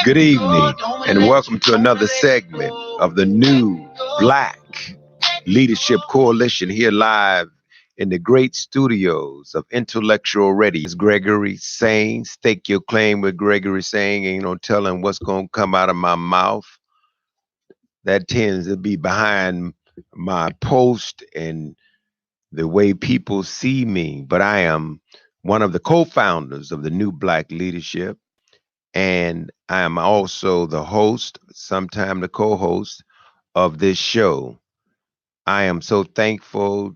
Good evening, and welcome to another segment of the new Black Leadership Coalition here live in the great studios of Intellectual Radio. It's Gregory saying, stake your claim with Gregory saying, ain't no telling what's going to come out of my mouth. That tends to be behind my post and the way people see me, but I am one of the co-founders of the New Black Leadership, and I am also the host, sometime the co-host of this show. I am so thankful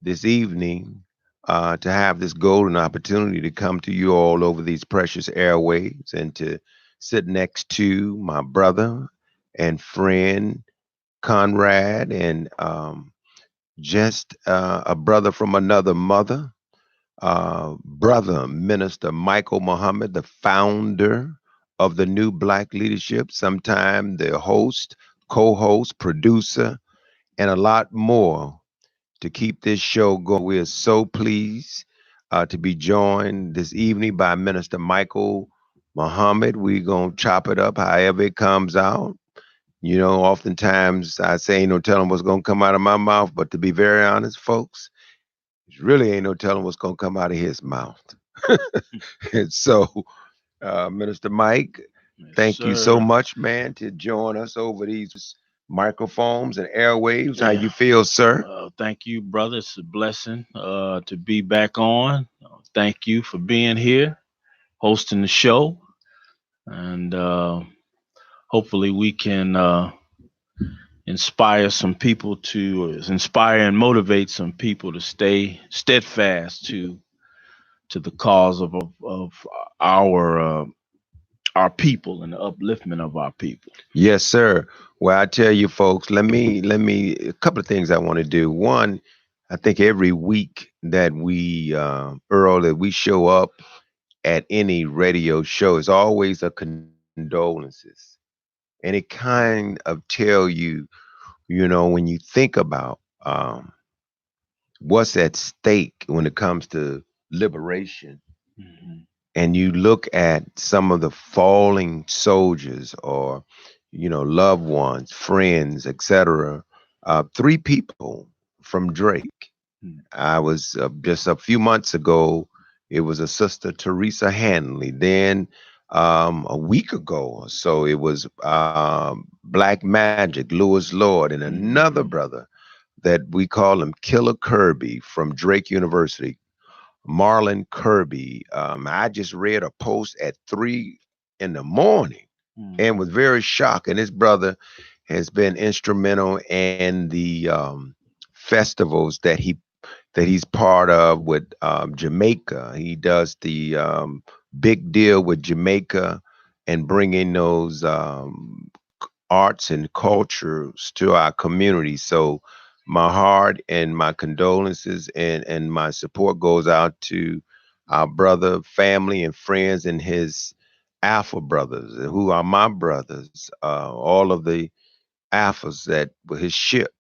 this evening to have this golden opportunity to come to you all over these precious airwaves and to sit next to my brother and friend Conrad and just a brother from another mother, brother Minister Michael Muhammad, the founder of the New Black Leadership, sometime the host, co-host, producer, and a lot more to keep this show going. We are so pleased to be joined this evening by Minister Michael Muhammad. We're going to chop it up however it comes out. You know, oftentimes I say ain't no telling what's going to come out of my mouth, but to be very honest, folks, there really ain't no telling what's going to come out of his mouth. And so, Minister Mike, Yes, thank you so sir. much, man, to join us over these microphones and airwaves. How Yeah. you feel, sir? Thank you, brother. It's a blessing to be back on. Thank you for being here, hosting the show, and hopefully we can inspire some people to inspire and motivate some people to stay steadfast to the cause of our uh, our people and the upliftment of our people. Yes, sir. Well, I tell you, folks, let me a couple of things I want to do. One, I think every week that we Earl, that we show up at any radio show is always a condolences, and it kind of tell you, you know, when you think about what's at stake when it comes to liberation, Mhm. and you look at some of the falling soldiers or loved ones, friends, etc. Three people from Drake. Mm. I was just a few months ago. It was a sister Teresa Hanley. Then a week ago or so, it was Black Magic, Lewis Lord, and another Mhm. brother that we call him Killer Kirby from Drake University, Marlon Kirby. I just read a post at 3 in the morning and was Mhm. very shocked. And his brother has been instrumental in the festivals that he's part of with Jamaica. He does the big deal with Jamaica and bringing those arts and cultures to our community. So my heart and my condolences and my support goes out to our brother, family, and friends, and his Alpha brothers, who are my brothers, all of the Alphas that were his ship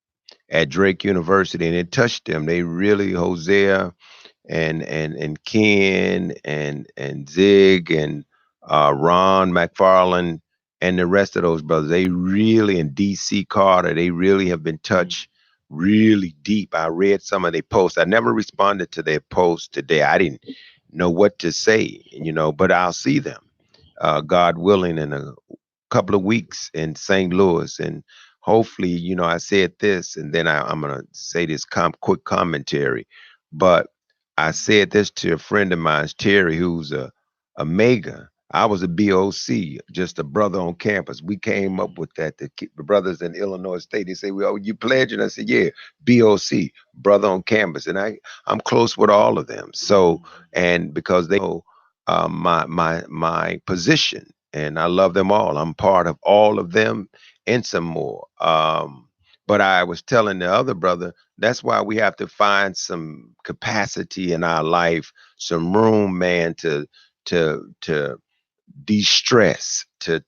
at Drake University, and it touched them. They really, Hosea and Ken and Zig and Ron McFarland and the rest of those brothers, they really, and DC Carter, they really have been touched really deep. I read some of their posts. I never responded to their posts today. I didn't know what to say, but I'll see them, God willing, in a couple of weeks in St. Louis. And hopefully, I said this, and then I'm going to say this quick commentary. But I said this to a friend of mine, Terry, who's a mega. I was a BOC, just a brother on campus. We came up with that. The brothers in Illinois State, they say, "Well, you pledging?" I said, "Yeah, BOC, brother on campus," and I'm close with all of them. So, and because they know my position, and I love them all. I'm part of all of them and some more. But I was telling the other brother, that's why we have to find some capacity in our life, some room, man, to de-stress, to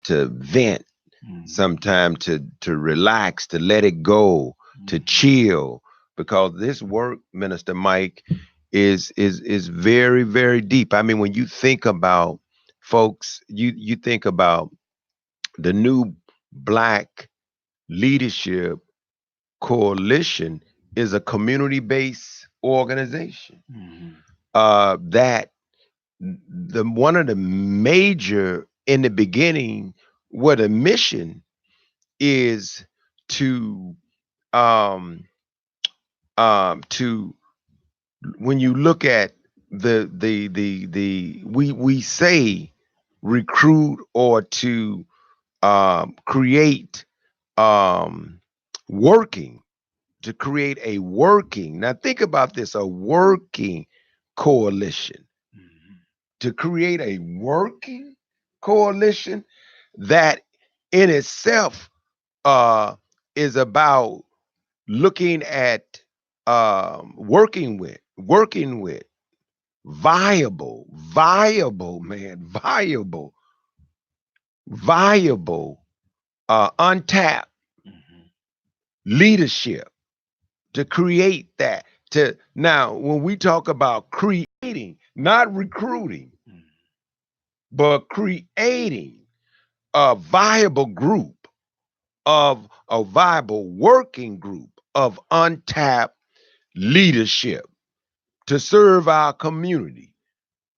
vent, Mhm. sometime to relax, to let it go, to Mhm. chill, because this work, Minister Mike, is very, very deep. I mean, when you think about folks, you think about the new Black Leadership Coalition is a community-based organization Mhm. that the one of the major in the beginning, what a mission is to um to when you look at the we say recruit or to create um working to create a working, now think about this, a working coalition, Mhm. to create a working coalition that in itself uh is about looking at working with viable man viable untapped Mhm. leadership, to create that, to now when we talk about creating, not recruiting, Mhm. but creating a viable group, of a viable working group of untapped leadership to serve our community,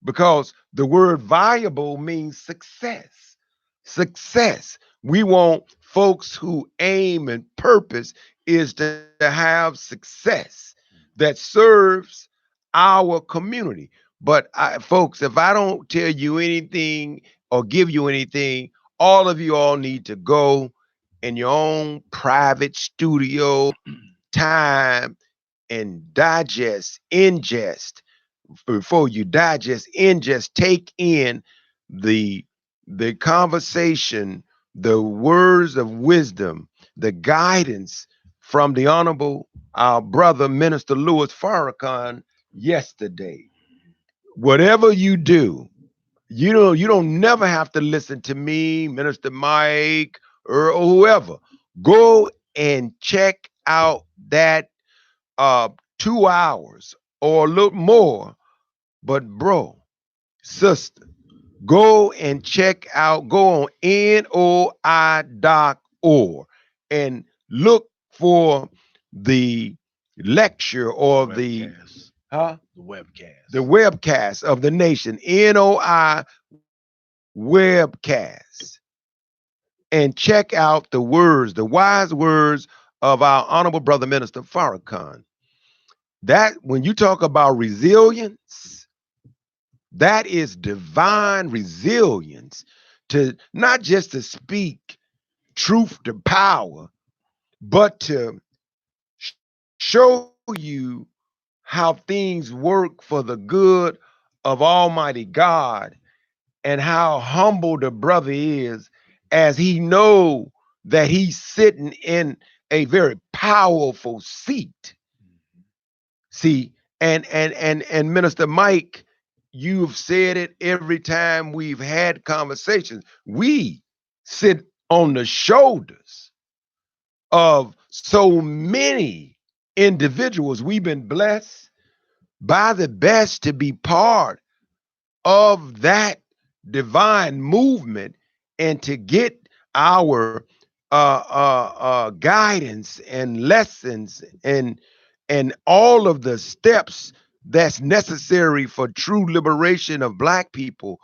because the word viable means success. Success. We want folks who aim and purpose is to have success that serves our community. But folks, if I don't tell you anything or give you anything, all of you all need to go in your own private studio time and ingest before you digest, ingest, take in the the conversation, the words of wisdom, the guidance from the honorable our brother Minister Louis Farrakhan yesterday. Whatever you do, you don't never have to listen to me, Minister Mike, or whoever. Go and check out that uh 2 hours or a little more. But bro, sister, go and check out, go on NOI.org and look for the lecture or the Webcast. huh The the webcast. webcast of the nation, NOI webcast, and check out the words, the wise words of our honorable brother minister Farrakhan. That when you talk about resilience, that is divine resilience, to not just to speak truth to power, but to show you how things work for the good of Almighty God, and how humble the brother is as he know that he's sitting in a very powerful seat. See, and Minister Mike, you've said it every time we've had conversations. We sit on the shoulders of so many individuals. We've been blessed by the best to be part of that divine movement and to get our guidance and lessons and all of the steps that's necessary for true liberation of black people.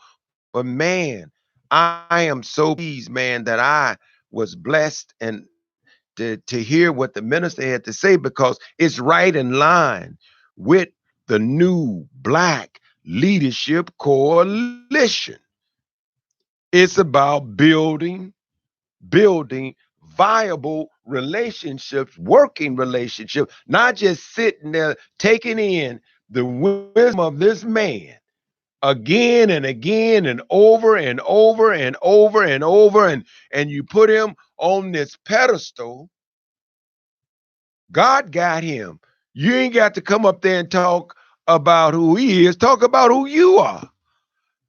But man, I am so pleased, man, that I was blessed and to hear what the minister had to say, because it's right in line with the new Black Leadership Coalition. It's about building viable relationships, working relationships, not just sitting there taking in the wisdom of this man again and again and over and over and over and over, and you put him on this pedestal. God got him. You ain't got to come up there and talk about who he is. Talk about who you are.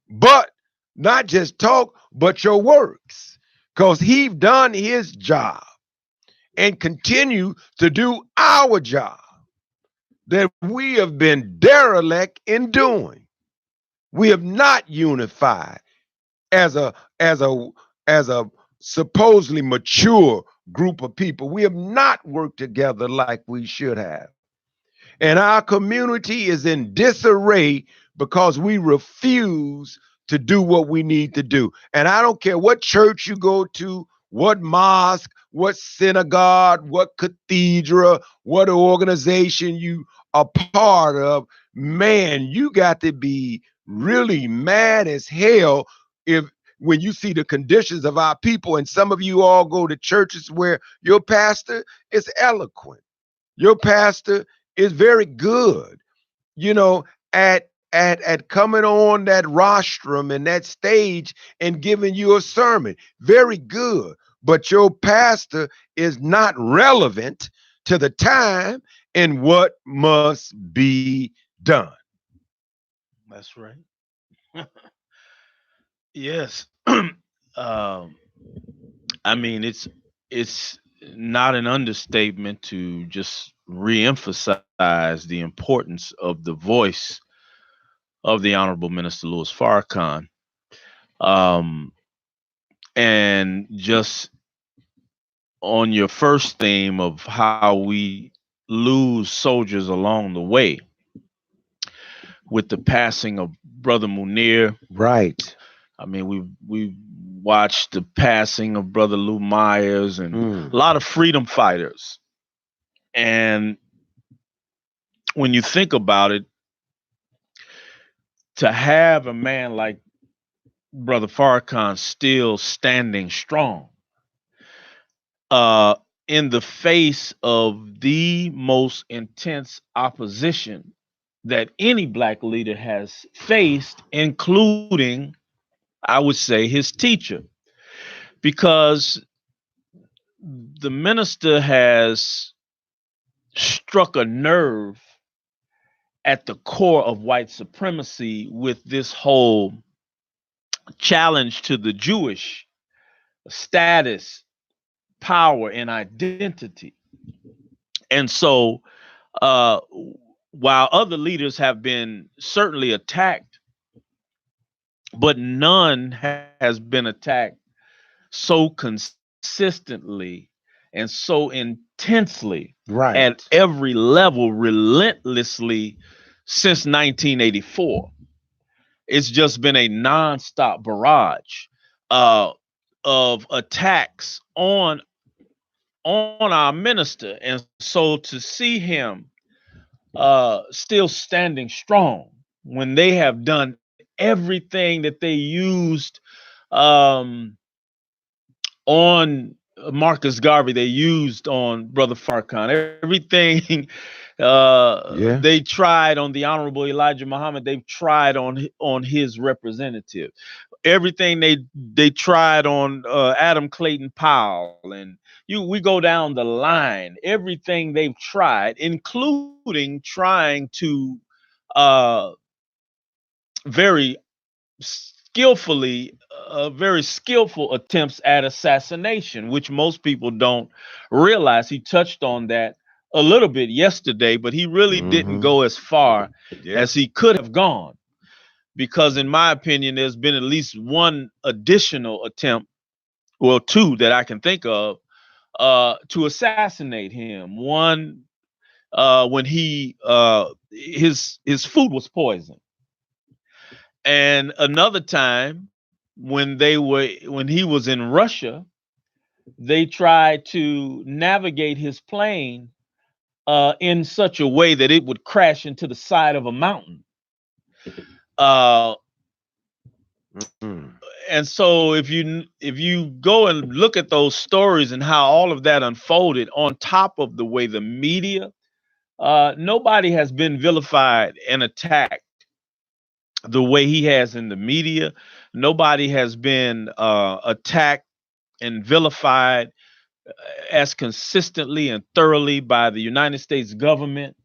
But not just talk, but your works. Because he's done his job and continue to do our job that we have been derelict in doing. We have not unified. as a as a as a supposedly mature group of people. We have not worked together like we should have. And our community is in disarray because we refuse to do what we need to do. And I don't care what church you go to, what mosque, what synagogue, what cathedral, what organization you are part of, man, you got to be really mad as hell if when you see the conditions of our people. And some of you all go to churches where your pastor is eloquent. Your pastor is very good, you know, at coming on that rostrum and that stage and giving you a sermon. Very good. But your pastor is not relevant to the time and what must be done. That's right. Yes. um, I mean, it's not an understatement to just reemphasize the importance of the voice of the Honorable Minister Louis Farrakhan, um, and just on your first theme of how we lose soldiers along the way with the passing of Brother Munir. Right. I mean, we watched the passing of Brother Lou Myers and a lot of freedom fighters. And when you think about it, to have a man like Brother Farrakhan still standing strong uh, in the face of the most intense opposition that any black leader has faced, including, I would say, his teacher, because the minister has struck a nerve at the core of white supremacy with this whole challenge to the Jewish status, power, and identity. And so, uh, while other leaders have been certainly attacked, but none has been attacked so consistently and so intensely at Right. every level, relentlessly since 1984. It's just been a nonstop barrage uh, of attacks on our minister, and so to see him still standing strong when they have done everything that they used um, on Marcus Garvey, they used on Brother Farrakhan. Everything Yeah. they tried on the Honorable Elijah Muhammad, they've tried on his representative. Everything they tried on Adam Clayton Powell, and we go down the line. Everything they've tried, including trying to uh, very skillfully very skillful attempts at assassination, which most people don't realize. He touched on that a little bit yesterday, but he really didn't go as far as he could have gone, because in my opinion there's been at least one additional attempt, well, two that I can think of, to assassinate him. One, when his food was poisoned, and another time when he was in Russia, they tried to navigate his plane in such a way that it would crash into the side of a mountain. Uh, Mm. and so if you go and look at those stories and how all of that unfolded, on top of the way the media, nobody has been vilified and attacked the way he has in the media. Nobody has been attacked and vilified as consistently and thoroughly by the United States government,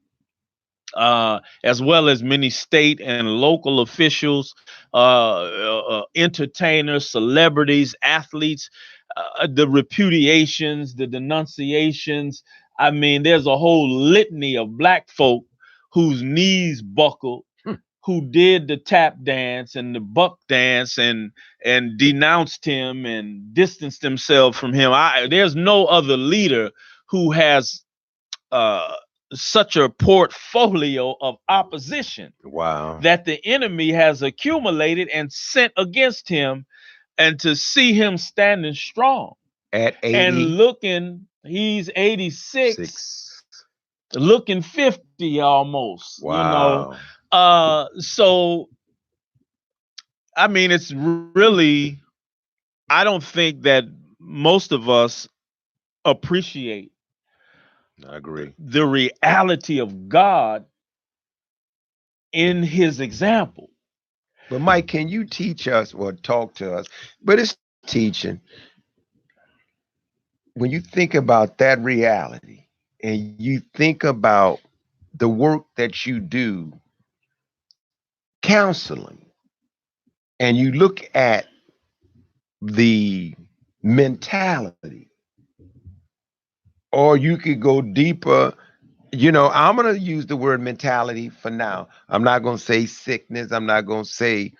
as well as many state and local officials, entertainers, celebrities, athletes, the repudiations, the denunciations. I mean, there's a whole litany of black folk whose knees buckled, who did the tap dance and the buck dance and denounced him and distanced themselves from him. There's no other leader who has uh, such a portfolio of opposition Wow. that the enemy has accumulated and sent against him, and to see him standing strong At and 86. looking, he's 86, looking 50 almost, Wow. so I mean, it's really, I don't think that most of us appreciate I agree. the reality of God in his example. But Mike, can you teach us or talk to us? But it's teaching. When you think about that reality and you think about the work that you do counseling, and you look at the mentality, or you could go deeper. I'm going to use the word mentality for now. I'm not going to say sickness. I'm not going to say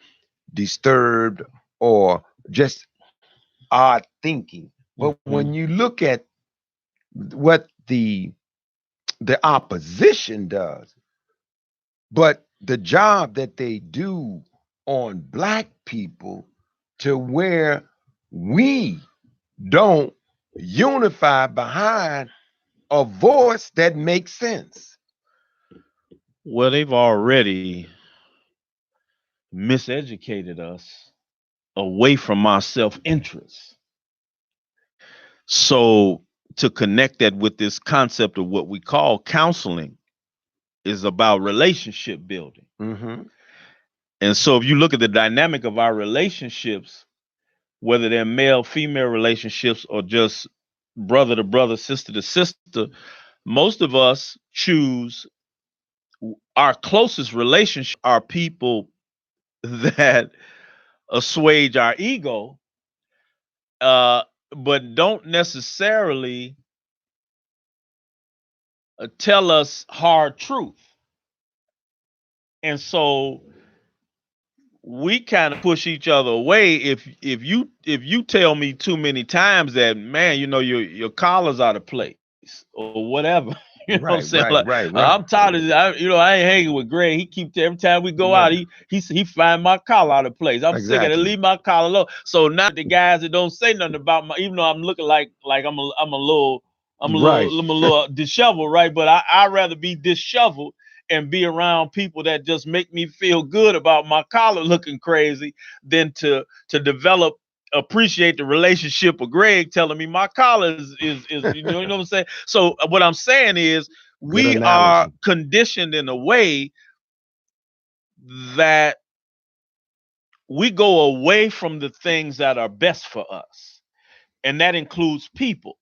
disturbed or just odd thinking. But when Mhm. you look at what the opposition does, but the job that they do on black people, to where we don't unify behind a voice that makes sense. Well, they've already miseducated us away from our self-interest. So to connect that with this concept of what we call counseling is about relationship building. Mm-hmm. And so if you look at the dynamic of our relationships, whether they're male, female relationships or just brother to brother, sister to sister, most of us choose our closest relationship are people that assuage our ego, uh, but don't necessarily tell us hard truth. And so we kind of push each other away. If you tell me too many times that, man, your collar's out of place or whatever, what I'm saying, Right, like, right, right, I'm right. tired of this. I ain't hanging with Greg. He keep every time we go out, Right. he find my collar out of place. I'm sick of it. Exactly. Leave my collar alone. So now the guys that don't say nothing about my, even though I'm looking like I'm a little Right. I'm a little disheveled, right? But I'd rather be disheveled and be around people that just make me feel good about my collar looking crazy than to develop, appreciate the relationship of Greg telling me my collar is you know what I'm saying. So what I'm saying is Good we are analogy. conditioned in a way that we go away from the things that are best for us, and that includes people.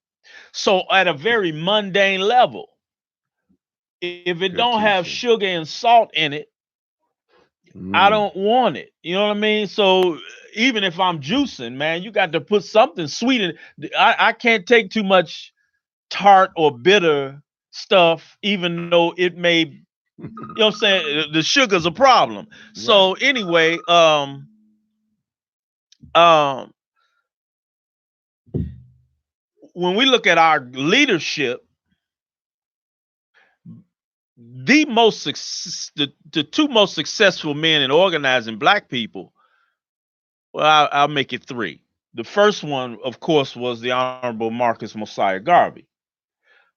So at a very mundane level, if it Good don't have teaching. sugar and salt in it, I Mm. don't want it. You know what I mean? So even if I'm juicing, man, you got to put something sweet in. I can't take too much tart or bitter stuff, even though it may, what I'm saying, the sugar's a problem. Right. So anyway, um, when we look at our leadership, the two most successful men in organizing black people, well, I'll make it three. The first one, of course, was the Honorable Marcus Mosiah Garvey.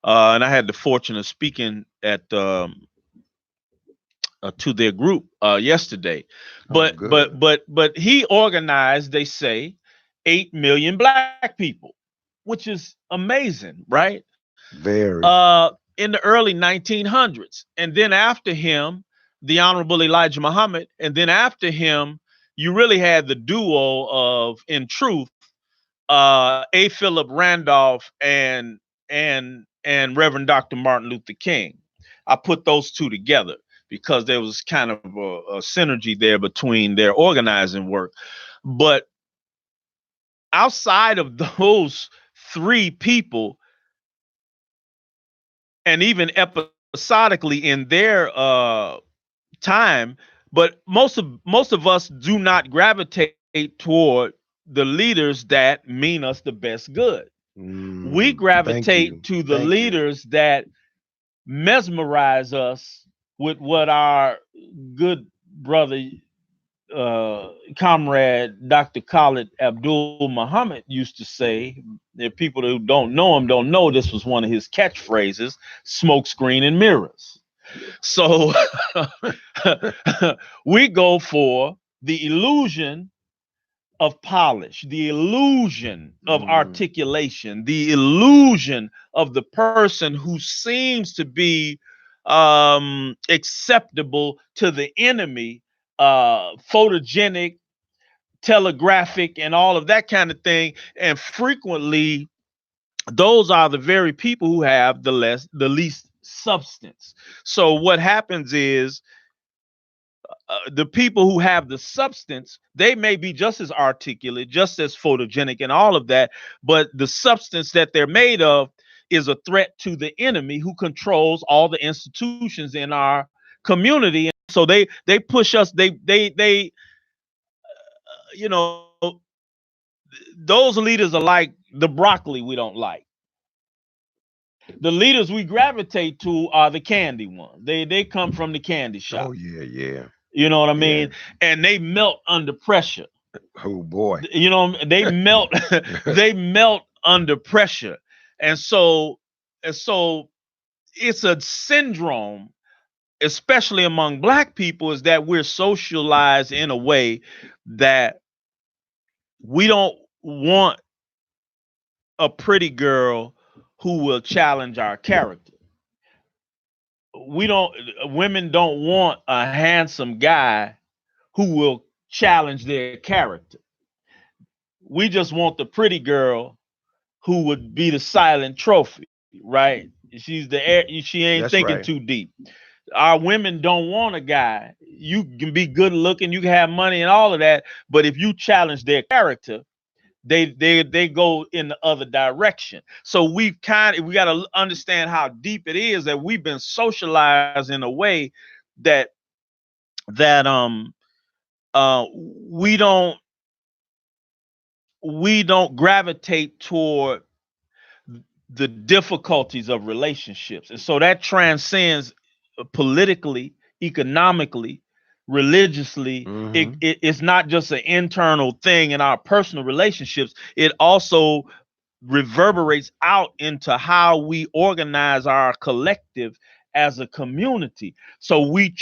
And I had the fortune of speaking at to their group yesterday. Oh, But good. he organized, they say, 8 million black people, which is amazing, right? Very. In the early 1900s, and then after him, the Honorable Elijah Muhammad, and then after him, you really had the duo of, in truth, A. Philip Randolph and Reverend Dr. Martin Luther King. I put those two together because there was kind of a synergy there between their organizing work. But outside of those three people, and even episodically in their time, But most of us do not gravitate toward the leaders that mean us the best good. We Thank gravitate you. to the Thank you. leaders that mesmerize us with what our good brother, comrade Dr. Khalid Abdul Muhammad used to say. There are people who don't know him don't know this was one of his catchphrases: smoke screen and mirrors. So we go for the illusion of polish, the illusion of Mm, articulation, the illusion of the person who seems to be acceptable to the enemy, photogenic, telegraphic, and all of that kind of thing. And frequently, those are the very people who have the least substance. So what happens is, the people who have the substance, they may be just as articulate, just as photogenic, and all of that, but the substance that they're made of is a threat to the enemy who controls all the institutions in our community. And so they push us. They you know, those leaders are like the broccoli we don't like. The leaders we gravitate to are the candy ones. They come from the candy oh shop. yeah, yeah, You know what I yeah. mean? And they melt under pressure. Oh boy. You know, they melt. They melt under pressure. And so it's a syndrome, especially among black people, is that we're socialized in a way that we don't want a pretty girl who will challenge our character. We don't Women don't want a handsome guy who will challenge their character. We just want the pretty girl who would be the silent trophy, right? She ain't That's thinking right. too deep. Our women don't want a guy. You can be good looking, you can have money and all of that, but if you challenge their character, they go in the other direction. So we got to understand how deep it is that we've been socialized in a way that that we don't gravitate toward the difficulties of relationships. And so that transcends politically, economically, religiously. It, Mm-hmm. it, it's not just an internal thing in our personal relationships, it also reverberates out into how we organize our collective as a community. So we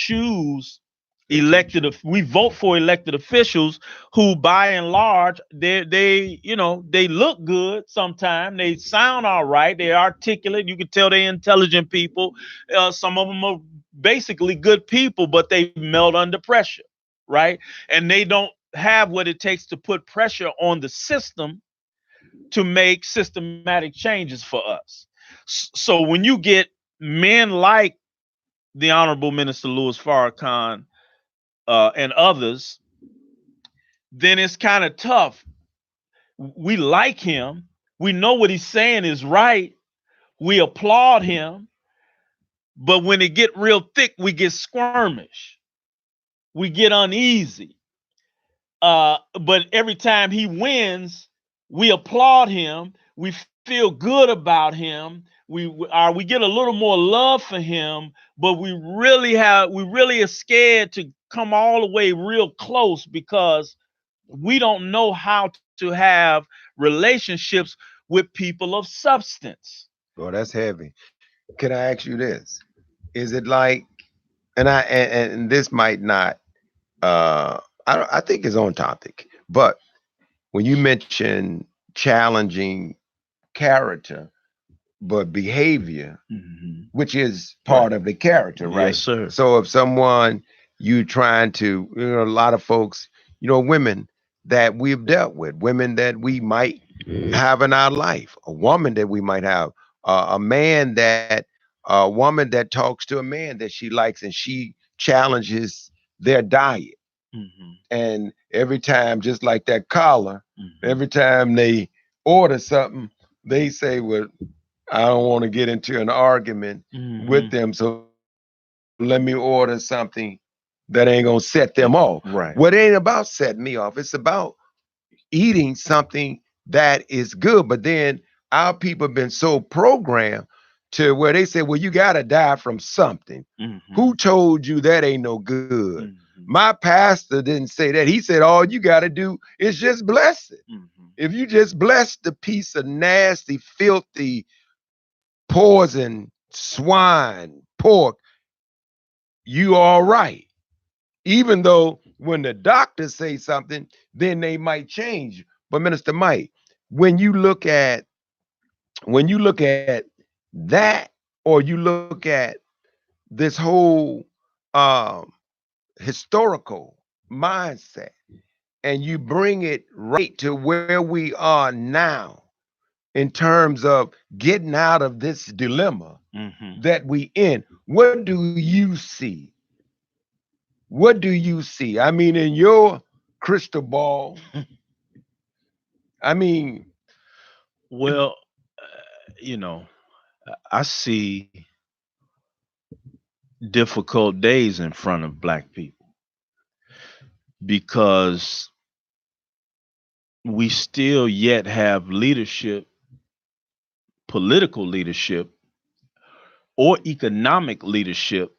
vote for elected officials who by and large they look good. Sometimes they sound all right, they're articulate, you can tell they're intelligent people. Some of them are basically good people, but they melt under pressure, right? And they don't have what it takes to put pressure on the system to make systematic changes for us. So when you get men like the Honorable Minister Louis Farrakhan, and others, then it's kind of tough. We like him. We know what he's saying is right. We applaud him. But when it get real thick, we get squirmish. We get uneasy. But every time he wins, we applaud him. We feel good about him. We get a little more love for him, but we really are scared to come all the way real close because we don't know how to have relationships with people of substance. Well, that's heavy. Can I ask you this? Is it like, and this might not, I think it's on topic, but when you mention challenging character, but behavior, Mhm. which is Right. part of the character, Yes, right? sir. So if someone you trying to, a lot of folks, women that we've dealt with, women that we might have in our life, a woman that we might have, a woman that talks to a man that she likes and she challenges their diet. Mhm. And every time, just like that collar, Mhm. every time they order something, they say, well, I don't want to get into an argument with Mhm. them, so let me order something that ain't gonna set them off. Right. What ain't about setting me off. It's about eating something that is good. But then our people have been so programmed to where they say, well, you gotta die from something. Mm-hmm. Who told you that ain't no good? Mm-hmm. My pastor didn't say that. He said all you gotta do is just bless it. Mm-hmm. If you just bless the piece of nasty, filthy, poison, swine, pork, you all right. Even though when the doctors say something, then they might change. But Minister Mike, when you look at when you look at that, or you look at this whole um, historical mindset, and you bring it right to where we are now in terms of getting out of this dilemma Mm-hmm. that we in, what do you see? What do you see? I mean, in your crystal ball, I mean, Well, you know, I see difficult days in front of black people because we still yet have leadership, political leadership, or economic leadership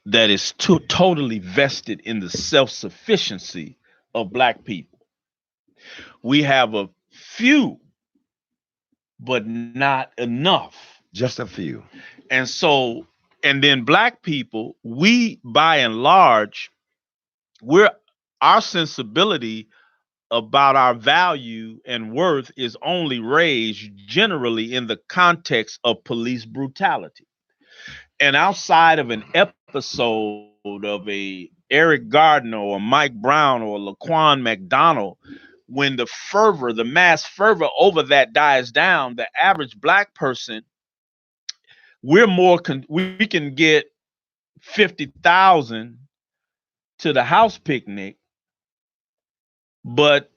that is totally vested in the self-sufficiency of black people. We have a few, but not enough. just a few. And so, and then black people, we by and large, we're our sensibility about our value and worth is only raised generally in the context of police brutality. And outside of an episode of a Eric Gardner or Mike Brown or Laquan McDonald, when the fervor, the mass fervor over that dies down, the average black person, we can get 50,000 to the house picnic, but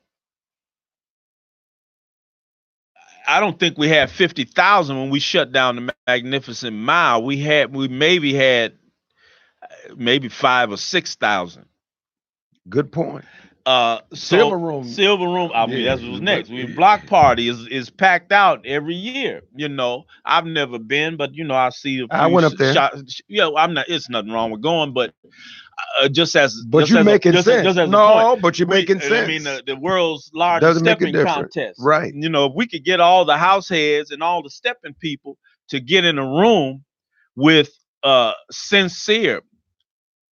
I don't think we had 50,000 when we shut down the Magnificent Mile. We maybe had maybe 5 or 6,000. Good point. So Silver Room, Silver Room, I mean, yeah, that's what's next. We block party is packed out every year. You know, I've never been, but you know, I see a I few went up there. shots. You know, I'm not. It's nothing wrong with going, but But you making sense. just as a point, No, but you're making I mean, sense. the world's largest Doesn't make a stepping difference. contest. Right. You know, if we could get all the house heads and all the stepping people to get in a room with sincere,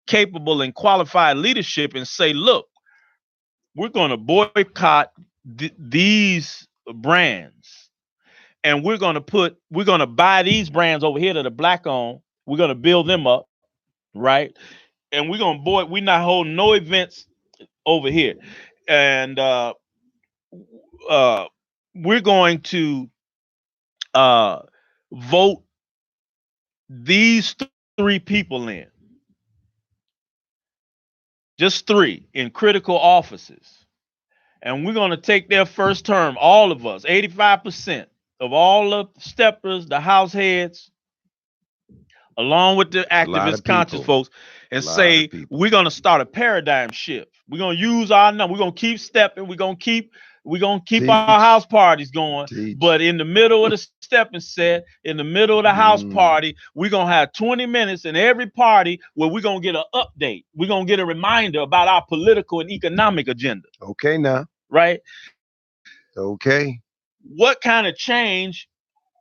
capable, and qualified leadership and say, look, we're going to boycott these brands, and we're going to buy these brands over here that are black owned. We're going to build them up, right? And we're not holding no events over here, and uh, we're going to vote these three people in, just three in critical offices, and we're going to take their first term, all of us, 85% of all the steppers, the house heads, along with the activist conscious folks, and say we're going to start a paradigm shift. We're going to use our number. We're going to keep stepping. We're going to keep our house parties going. But in the middle of the stepping set, in the middle of the house party, we're going to have 20 minutes in every party where we're going to get an update. We're going to get a reminder about our political and economic agenda. Okay, now. Right? Okay. What kind of change,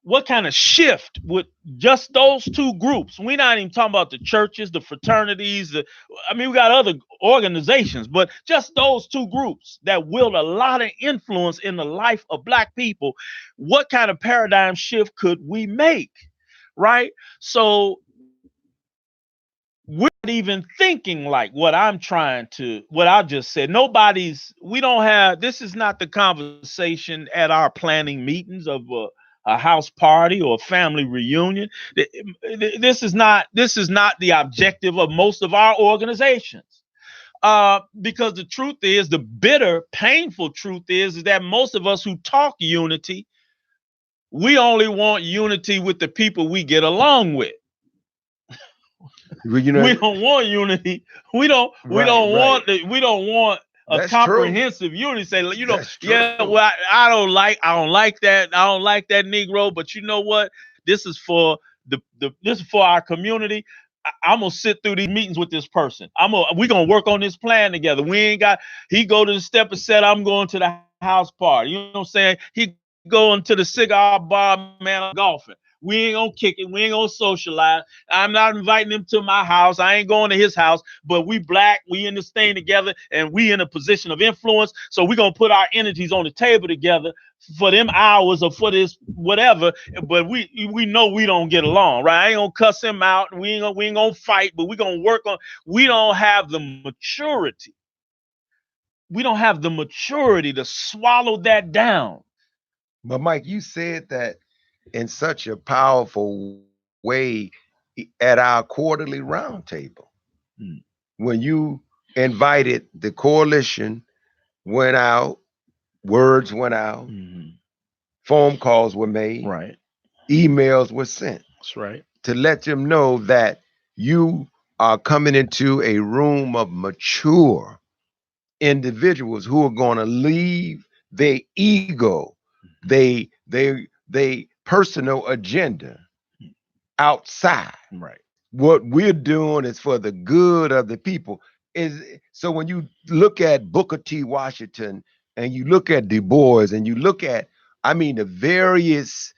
what kind of shift would just those two groups? We're not even talking about the churches, the fraternities. We got other organizations, but just those two groups that wield a lot of influence in the life of black people. What kind of paradigm shift could we make? Right? So we're not even thinking like what I just said. This is not the conversation at our planning meetings of a house party or a family reunion. This is not the objective of most of our organizations. Because the truth is, the bitter, painful truth is that most of us who talk unity, we only want unity with the people we get along with. Well, you We know, don't want unity. We don't right, right. we don't want a That's true. comprehensive unity. Say, That's yeah, true. well, I don't like that. I don't like that Negro, but you know what? This is for this is for our community. I'm gonna sit through these meetings with this person. We gonna work on this plan together. We ain't got he go to the step and said I'm going to the house party. You know what I'm saying? He going to the cigar bar, man. I'm golfing. We ain't gonna kick it. We ain't gonna socialize. I'm not inviting him to my house. I ain't going to his house. But we black. We in this thing together, and we in a position of influence. So we gonna put our energies on the table together for them hours or for this whatever. But we know we don't get along, right? I ain't gonna cuss him out. We ain't gonna fight. But we gonna work on. We don't have the maturity. We don't have the maturity to swallow that down. But Mike, you said that in such a powerful way at our quarterly roundtable Mm. when you invited the coalition, went out, words went out, Mm-hmm. phone calls were made, Right. emails were sent That's right. to let them know that you are coming into a room of mature individuals who are going to leave their ego, they personal agenda outside. Right. What we're doing is for the good of the people. Is so when you look at Booker T. Washington and you look at Du Bois and you look at, I mean, the various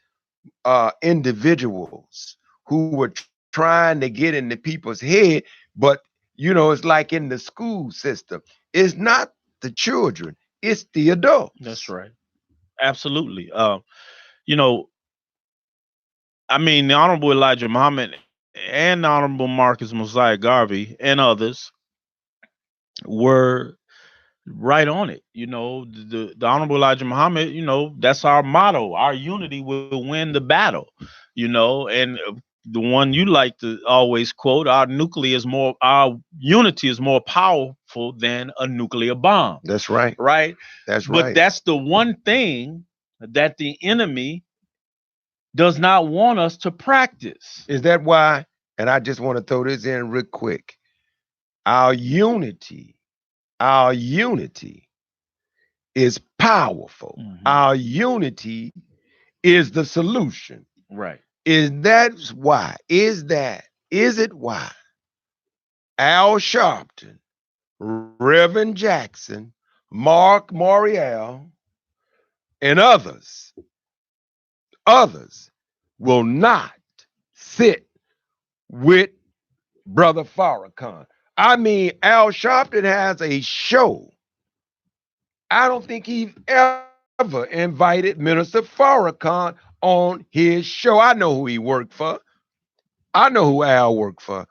individuals who were trying to get into people's head, but it's like in the school system. It's not the children, it's the That's adults. right. Absolutely. You know, I mean, the Honorable Elijah Muhammad and the Honorable Marcus Mosiah Garvey and others were right on it. The Honorable Elijah Muhammad, that's our motto. Our unity will win the battle, and the one you like to always quote, our unity is more powerful than a nuclear bomb, That's right. right? That's But right. that's the one thing that the enemy does not want us to practice. Is that why? And I just want to throw this in real quick. Our unity, our unity is powerful. Mhm. Our unity is the solution. Right. Is it why Al Sharpton, Reverend Jackson, Mark Morial, and others will not sit with Brother Farrakhan? I mean, Al Sharpton has a show. I don't think he's ever invited Minister Farrakhan on his show. I know who he worked for. I know who Al worked for.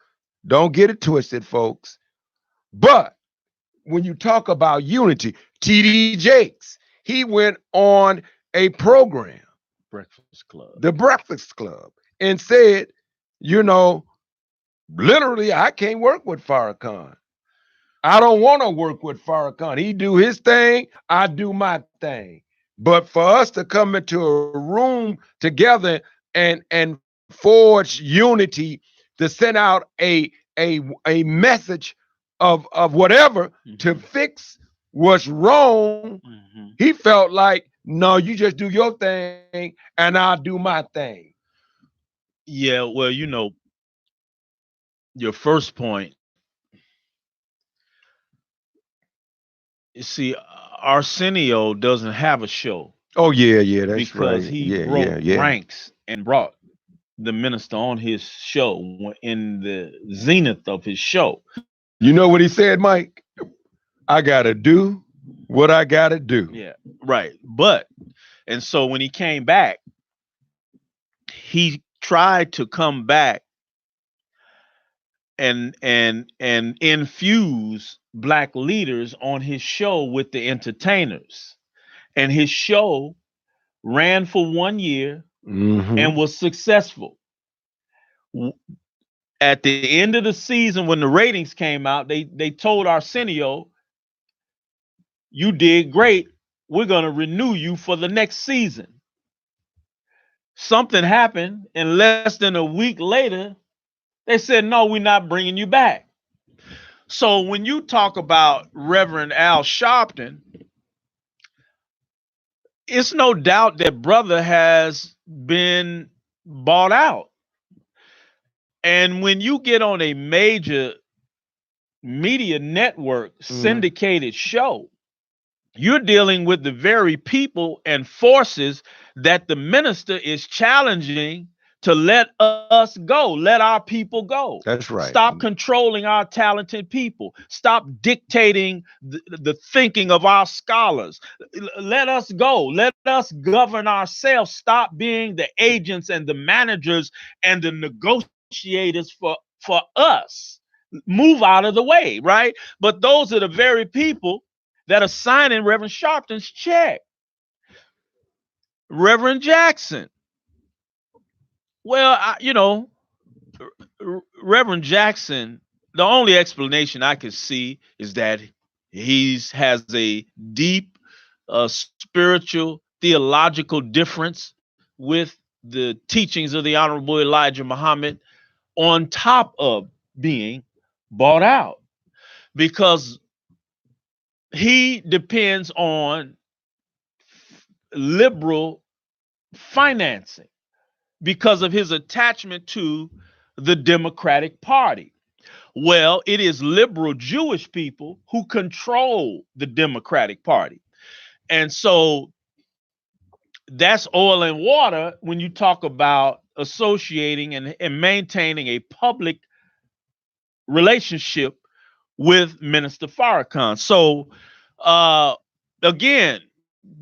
Don't get it twisted, folks. But when you talk about unity, TD Jakes, he went on a program, Breakfast Club. the Breakfast Club, and said, you know, literally, I can't work with Farrakhan. I don't want to work with Farrakhan. He do his thing, I do my thing. But for us to come into a room together and forge unity to send out a message of whatever to fix what's wrong, Mhm. he felt like, no, you just do your thing and I'll do my thing. Yeah, well, your first point, you see, Arsenio doesn't have a show Oh yeah, that's because right. he Yeah, broke yeah. ranks and brought the minister on his show in the zenith of his show. You know what he said, Mike? I gotta do what I gotta do. Yeah, right. And so when he came back, he tried to come back and infuse black leaders on his show with the entertainers. And his show ran for 1 year and Mm-hmm. was successful. At the end of the season, when the ratings came out, they told Arsenio, "You did great. We're gonna renew you for the next season." Something happened, and less than a week later, They said, no, we're not bringing you back. So when you talk about Reverend Al Sharpton, it's no doubt that brother has been bought out. And when you get on a major media network syndicated show, you're dealing with the very people and forces that the minister is challenging to let us go, let our people go. That's right. Stop controlling our talented people. Stop dictating the thinking of our scholars. Let us go. Let us govern ourselves. Stop being the agents and the managers and the negotiators for us. Move out of the way, right? But those are the very people that are signing Reverend Sharpton's check. Reverend Jackson. Well, Reverend Jackson, the only explanation I could see is that he has a deep spiritual, theological difference with the teachings of the Honorable Elijah Muhammad, on top of being bought out, because he depends on liberal financing because of his attachment to the Democratic Party. Well, it is liberal Jewish people who control the Democratic Party. And so that's oil and water when you talk about associating and maintaining a public relationship with Minister Farrakhan. So again,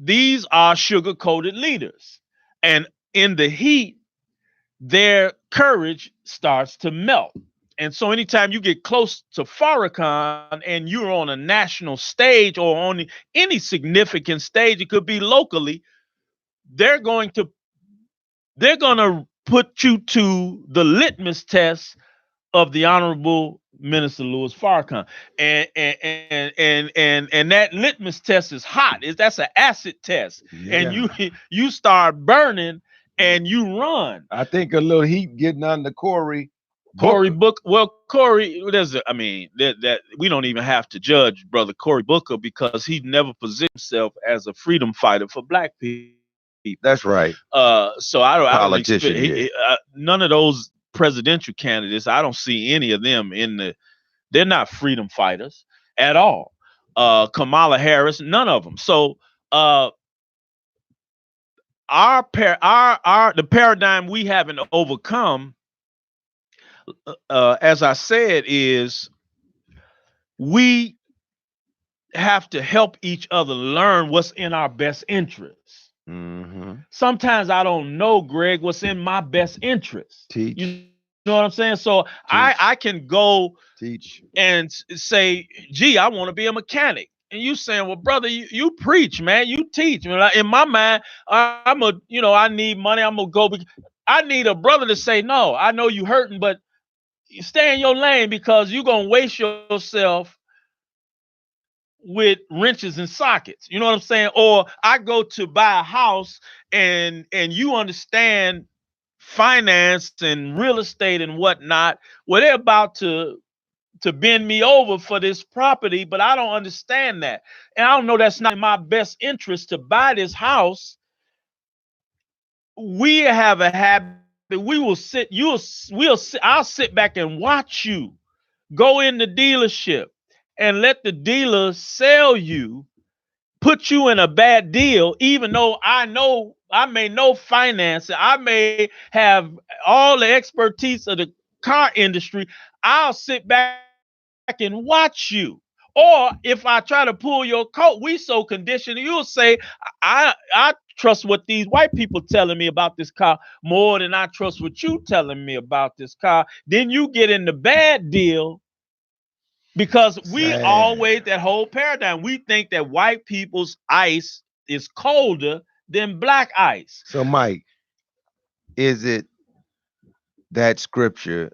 these are sugar-coated leaders. And in the heat, their courage starts to melt. And so anytime you get close to Farrakhan and you're on a national stage or on any significant stage, it could be locally, they're going to put you to the litmus test of the Honorable Minister Louis Farrakhan. And that litmus test is hot. That's an acid test. Yeah. And you start burning and you run. I think a little heat getting on the Cory Booker. Well, Cory, that we don't even have to judge brother Cory Booker, because he never positioned himself as a freedom fighter for black people. That's right. So I don't expect none of those presidential candidates. I don't see any of them they're not freedom fighters at all. Kamala Harris, none of them. So the paradigm we haven't overcome, as I said, is we have to help each other learn what's in our best interest. Mm-hmm. Sometimes I don't know, Greg, what's in my best interest. Teach. You know what I'm saying? So I can go teach and say, gee, I want to be a mechanic. And you saying, well, brother, you preach, man. You teach. In my mind, I need money. I'm going to go. I need a brother to say, no, I know you hurting, but stay in your lane, because you're going to waste yourself with wrenches and sockets. You know what I'm saying? Or I go to buy a house and you understand finance and real estate and whatnot. Well, they're about to bend me over for this property, but I don't understand that. And I don't know, that's not in my best interest to buy this house. We have a habit. I'll sit back and watch you go in the dealership and let the dealer sell you, put you in a bad deal, even though I know I may know finance, I may have all the expertise of the car industry. I'll sit back and watch you. Or if I try to pull your coat, we so conditioned, you'll say, I trust what these white people telling me about this car more than I trust what you telling me about this car. Then you get in the bad deal, because we always, that whole paradigm, we think that white people's ice is colder than black ice. So, Mike, is it that scripture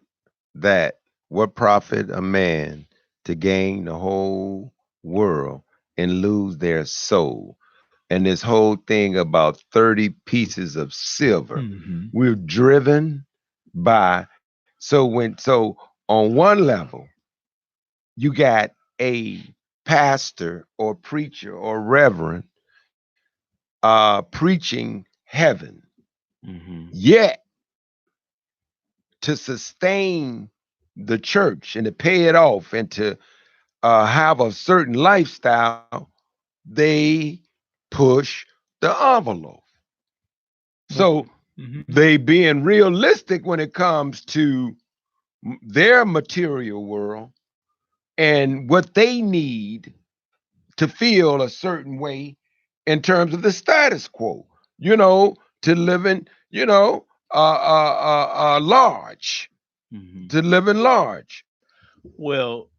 that what profit a man to gain the whole world and lose their soul? And this whole thing about 30 pieces of silver, we're driven by So on one level, you got a pastor or preacher or reverend preaching heaven. Mm-hmm. Yet to sustain the church and to pay it off and to have a certain lifestyle, they push the envelope. Well, So mm-hmm. they being realistic when it comes to their material world and what they need to feel a certain way in terms of the status quo, to living, large, Mm-hmm. to living large. Well,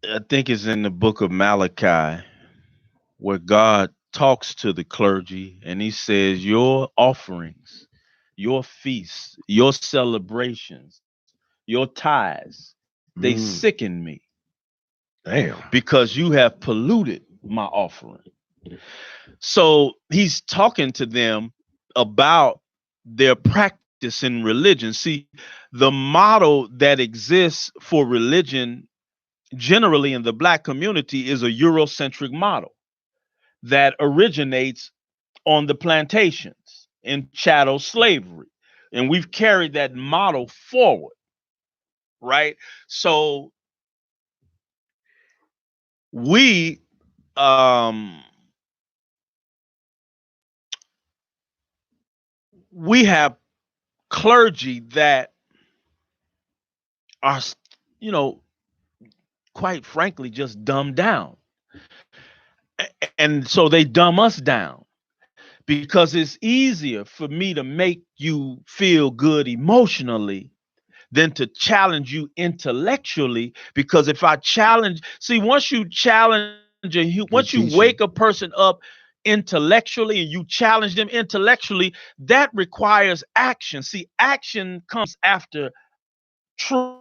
I think it's in the book of Malachi where God talks to the clergy and he says, your offerings, your feasts, your celebrations, your tithes, they Mm, sicken me damn. because you have polluted my offering. So he's talking to them about their practice in religion. See, the model that exists for religion generally in the black community is a Eurocentric model that originates on the plantations in chattel slavery. And we've carried that model forward, right? So we um we have clergy that are, you know, quite frankly, just dumbed down. And so they dumb us down because it's easier for me to make you feel good emotionally than to challenge you intellectually. Because if I challenge, see, once you challenge once you Good wake a teaching. person up intellectually and you challenge them intellectually, that requires action. See, action comes after truth.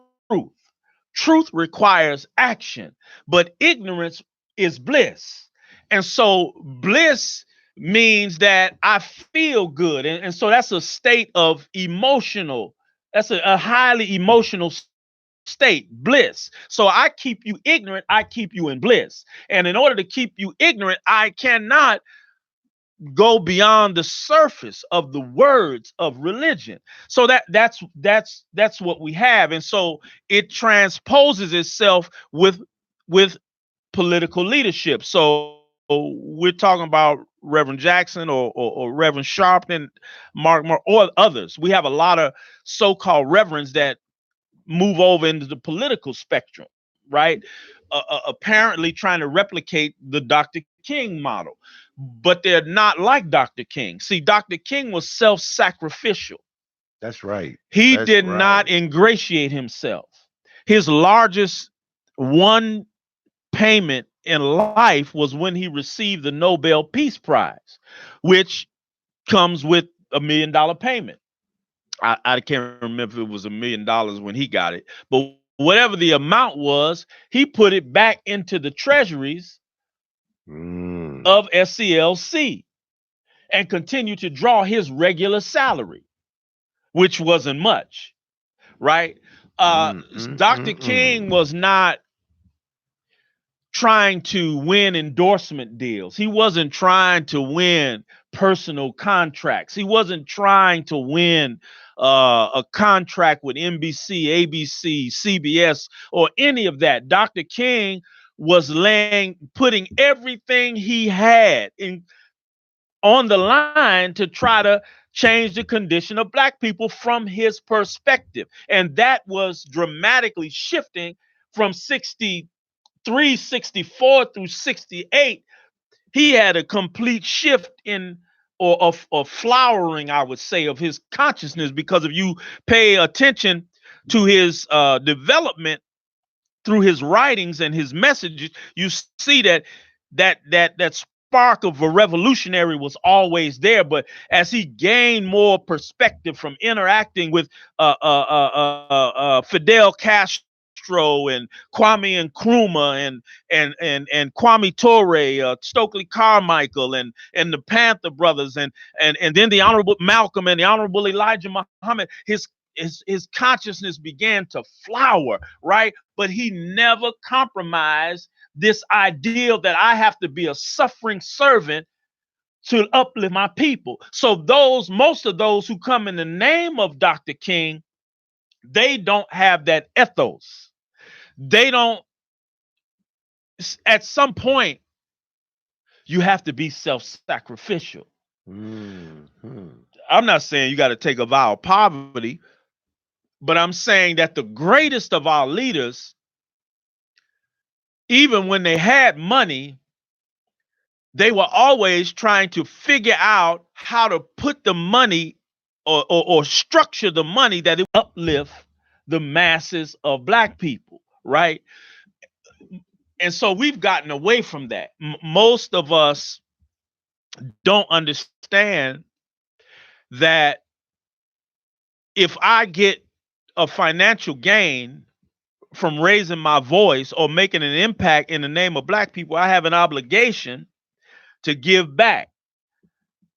Truth requires action, but ignorance is bliss. And so bliss means that I feel good. And so that's a state of emotional, that's a highly emotional state, bliss. So I keep you ignorant, I keep you in bliss. And in order to keep you ignorant, I cannot go beyond the surface of the words of religion. So that's what we have. And so it transposes itself with political leadership. So we're talking about Reverend Jackson or Reverend Sharpton, Mark or others. We have a lot of so-called reverends that move over into the political spectrum, right? Apparently trying to replicate the Dr. King model, but they're not like Dr. King. See, Dr. King was self-sacrificial. That's right. He That's did not right. ingratiate himself. His largest one payment in life was when he received the Nobel Peace Prize, which comes with $1 million payment. I can't remember if it was $1 million when he got it, but whatever the amount was, he put it back into the treasuries Mm, of SCLC and continued to draw his regular salary, which wasn't much, right? mm, mm, Dr. mm, King mm. was not trying to win endorsement deals. He wasn't trying to win personal contracts. He wasn't trying to win a contract with NBC, ABC, CBS, or any of that. Dr. King was putting everything he had on the line to try to change the condition of black people from his perspective. And that was dramatically shifting from 63, 64 through 68. He had a complete shift in or of flowering, I would say, of his consciousness, because if you pay attention to his development through his writings and his messages, you see that spark of a revolutionary was always there. But as he gained more perspective from interacting with Fidel Castro Castro and Kwame Nkrumah and Kwame Ture, Stokely Carmichael and the Panther brothers and then the Honorable Malcolm and the Honorable Elijah Muhammad. His consciousness began to flower, right? But he never compromised this ideal that I have to be a suffering servant to uplift my people. So most of those who come in the name of Dr. King, they don't have that ethos. They don't. At some point, you have to be self-sacrificial. Mm-hmm. I'm not saying you got to take a vow of poverty, but I'm saying that the greatest of our leaders, even when they had money, they were always trying to figure out how to put the money or structure the money that it would uplift the masses of Black people, right? And so we've gotten away from that. Most of us don't understand that if I get a financial gain from raising my voice or making an impact in the name of Black people, I have an obligation to give back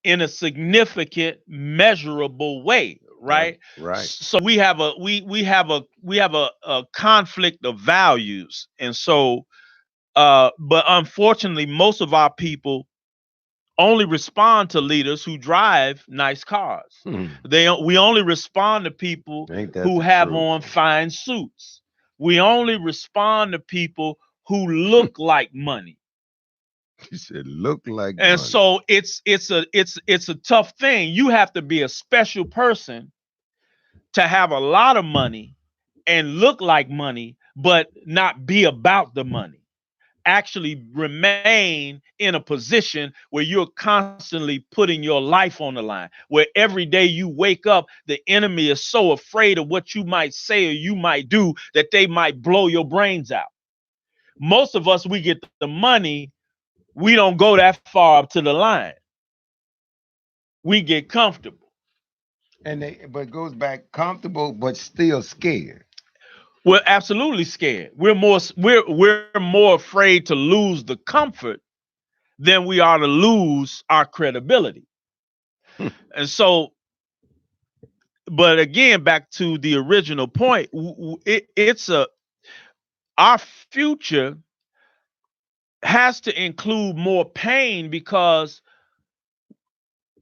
in a significant, measurable way, right? Right. So we have a conflict of values, and so, but unfortunately, most of our people only respond to leaders who drive nice cars. We only respond to people who have on fine suits. We only respond to people who look like money. He said, "Look like." And money. so it's a tough thing. You have to be a special person to have a lot of money and look like money, but not be about the money. Actually remain in a position where you're constantly putting your life on the line, where every day you wake up, the enemy is so afraid of what you might say or you might do that they might blow your brains out. Most of us, we get the money, we don't go that far up to the line. We get comfortable. But it goes back comfortable, but still scared. We're absolutely scared. We're more afraid to lose the comfort than we are to lose our credibility. And so, but again, back to the original point, our future has to include more pain, because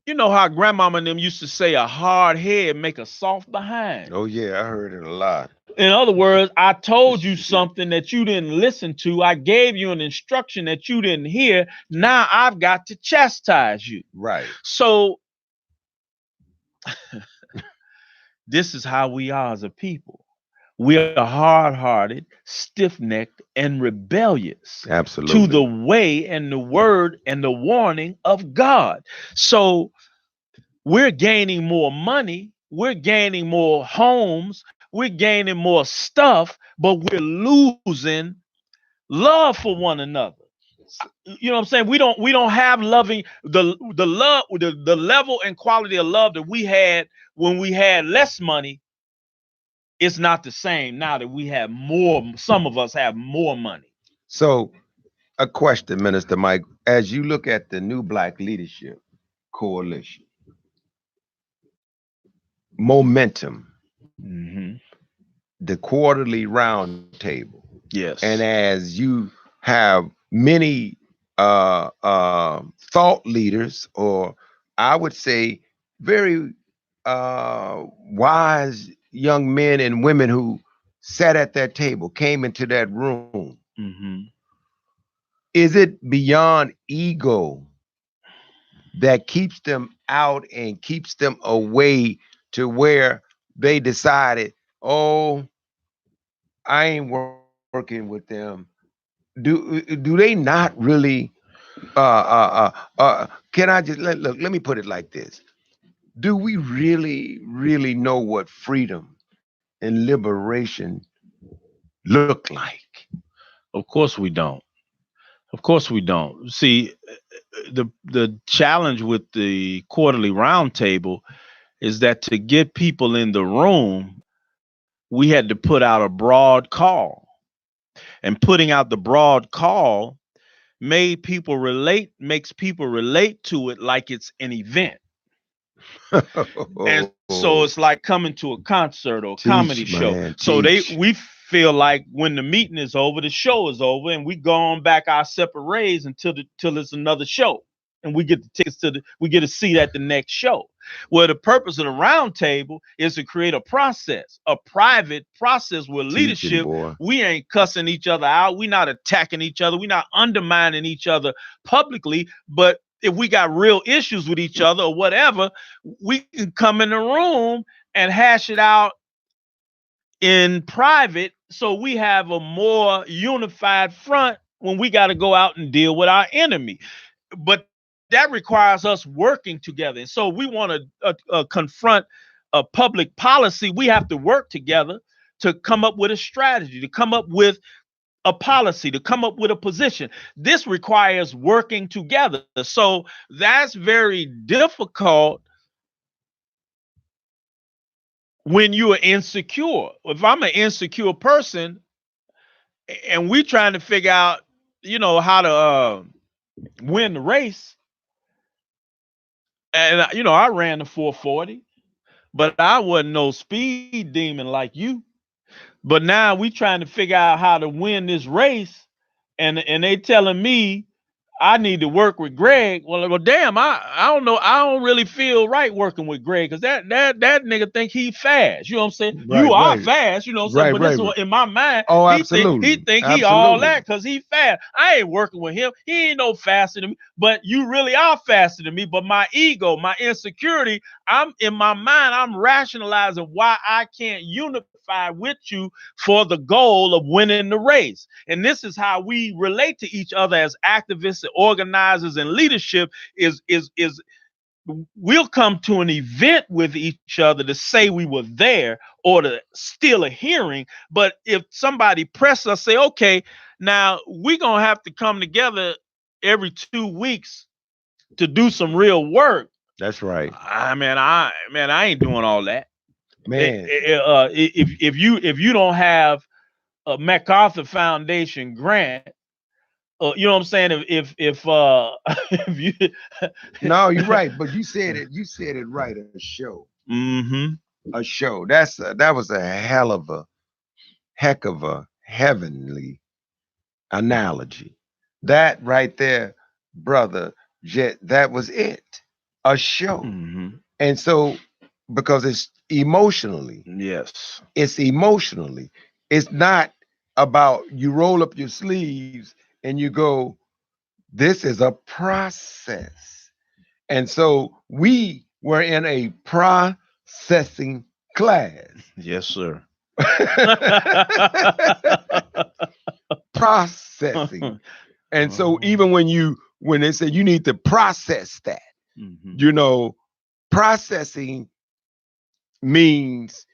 you know how grandmama and them used to say, a hard head make a soft behind. Oh yeah, I heard it a lot. In other words, I told you something that you didn't listen to. I gave you an instruction that you didn't hear. Now I've got to chastise you. Right. So this is how we are as a people. We are hard-hearted, stiff-necked, and rebellious. Absolutely. To the way and the word and the warning of God. So we're gaining more money, we're gaining more homes, we're gaining more stuff, but we're losing love for one another. You know what I'm saying? We don't have loving the love, the level and quality of love that we had when we had less money. It's not the same now that we have more. Some of us have more money. So, a question, Minister Mike, as you look at the New Black Leadership Coalition, momentum, the quarterly roundtable, yes, and as you have many thought leaders, or I would say very wise young men and women who sat at that table, came into that room. Is it beyond ego that keeps them out and keeps them away to where they decided, oh, I ain't working with them? Do they not really can I just let me put it like this? Do we really know what freedom and liberation look like? Of course we don't. Of course we don't. See, the challenge with the quarterly roundtable is that to get people in the room, we had to put out a broad call. And putting out the broad call makes people relate to it like it's an event. And so it's like coming to a concert or a comedy Teach, show. man, So teach. we feel like when the meeting is over, the show is over, and we go on back our separate ways till it's another show. And we get the tickets we get a seat at the next show. Well, the purpose of the round table is to create a process, a private process where Teaching, leadership, boy. we ain't cussing each other out. We're not attacking each other. We're not undermining each other publicly. But if we got real issues with each other or whatever, we can come in the room and hash it out in private, so we have a more unified front when we got to go out and deal with our enemy. But that requires us working together. And so we want to confront a public policy. We have to work together to come up with a strategy, to come up with a policy, to come up with a position. This requires working together. So that's very difficult when you are insecure. If I'm an insecure person and we trying to figure out, how to win the race, and I ran the 440, but I wasn't no speed demon like you. But now we trying to figure out how to win this race, and they telling me I need to work with Greg. Well, damn, I don't know. I don't really feel right working with Greg because that nigga think he fast. You know what I'm saying? Right, you are right. fast. You know what I'm saying? Right, but this right. is in my mind. Oh, he absolutely. think he all that because he fast. I ain't working with him. He ain't no faster than me. But you really are faster than me. But my ego, my insecurity, I'm in my mind. I'm rationalizing why I can't unify with you for the goal of winning the race. And this is how we relate to each other as activists and organizers and leadership is we'll come to an event with each other to say we were there or to steal a hearing. But if somebody press us, say, okay, now we're going to have to come together every 2 weeks to do some real work. That's right. I ain't doing all that. Man. If you don't have a MacArthur Foundation grant, you know what I'm saying? If if you No, you're right, but you said it right. A show. Mm-hmm. A show. That was a heck of a heavenly analogy. That right there, brother Jet, that was it. A show. Mm-hmm. And so because it's emotionally. Yes. It's emotionally. It's not about you roll up your sleeves and you go, this is a process. And so we were in a processing class. Yes, sir. Processing. And so even when they say you need to process that, mm-hmm. Processing means,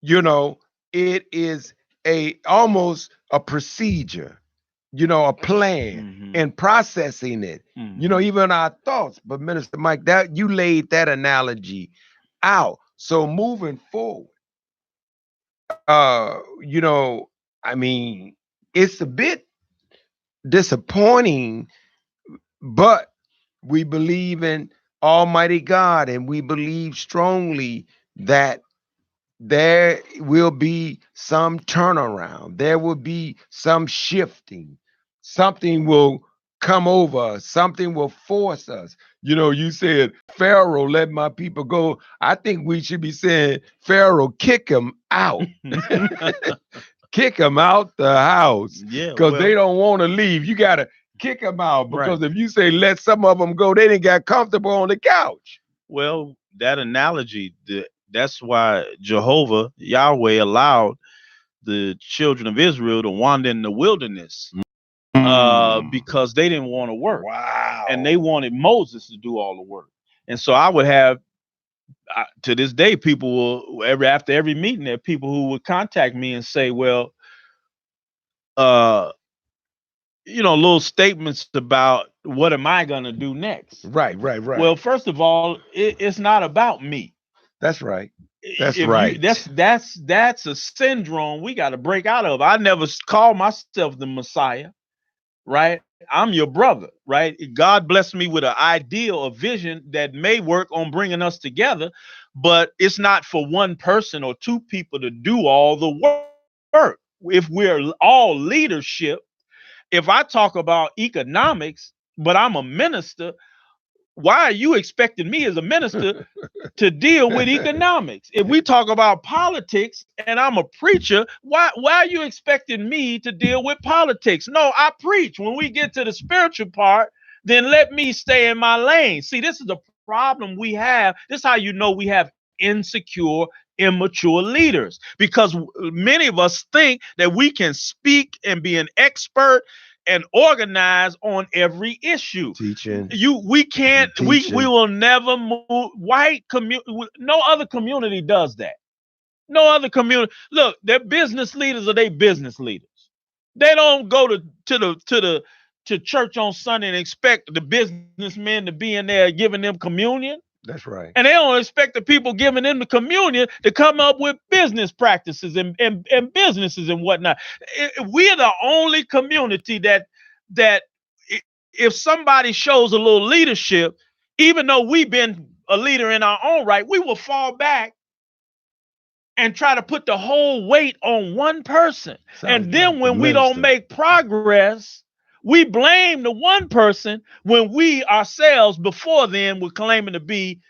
it is almost a procedure, a plan, and processing it, even our thoughts. But Minister Mike, that you laid that analogy out. So moving forward, it's a bit disappointing, but we believe in Almighty God, and we believe strongly that there will be some turnaround. There will be some shifting. Something will come over us. Something will force us. You said, Pharaoh, let my people go. I think we should be saying, Pharaoh, kick him out. Kick him out the house. Yeah, because they don't want to leave. You got to kick them out, because if you say let some of them go, they didn't get comfortable on the couch. Well, that analogy, that's why Jehovah, Yahweh, allowed the children of Israel to wander in the wilderness, because they didn't want to work. Wow. And they wanted Moses to do all the work. And so I would have, to this day, people will, after every meeting, there are people who would contact me and say, well, little statements about what am I going to do next? Right. Well, first of all, it's not about me. That's right. That's If you right. that's a syndrome we got to break out of. I never call myself the Messiah, right? I'm your brother, right? God blessed me with an ideal, a vision that may work on bringing us together, but it's not for one person or two people to do all the work. If we're all leadership, if I talk about economics, but I'm a minister, why are you expecting me as a minister to deal with economics? If we talk about politics and I'm a preacher, why are you expecting me to deal with politics? No, I preach. When we get to the spiritual part, then let me stay in my lane. See, this is the problem we have. This is how you know we have insecure, immature leaders, because many of us think that we can speak and be an expert and organize on every issue. Teaching, We can't, we teaching. will never move. White community, no other community does that. No other community. Look, their business leaders are they business leaders. They don't go to church on Sunday and expect the businessmen to be in there giving them communion. That's right. And they don't expect the people giving them the communion to come up with business practices and businesses and whatnot. We are the only community that if somebody shows a little leadership, even though we've been a leader in our own right, we will fall back and try to put the whole weight on one person. Sounds And like then the when we don't minister. make progress, we blame the one person when we ourselves before then were claiming to be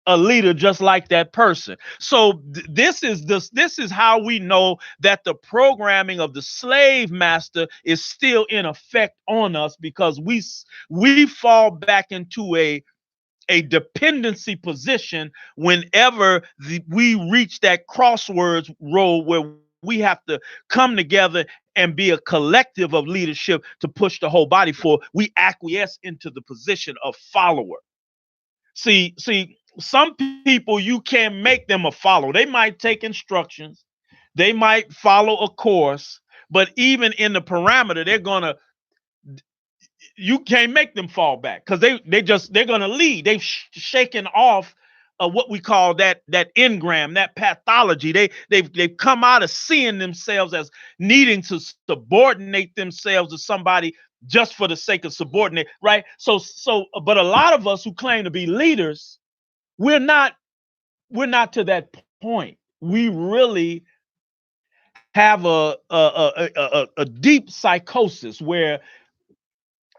a leader just like that person. So this is how we know that the programming of the slave master is still in effect on us, because we fall back into a dependency position whenever we reach that crossroads road where we have to come together and be a collective of leadership to push the whole body forward. We acquiesce into the position of follower. See, some people you can't make them a follower. They might take instructions, they might follow a course, but even in the parameter, you can't make them fall back, because they're gonna lead. They've shaken off what we call that engram, that pathology. They've come out of seeing themselves as needing to subordinate themselves to somebody just for the sake of subordinate, right? But a lot of us who claim to be leaders, we're not we're not to that point. We really have a deep psychosis where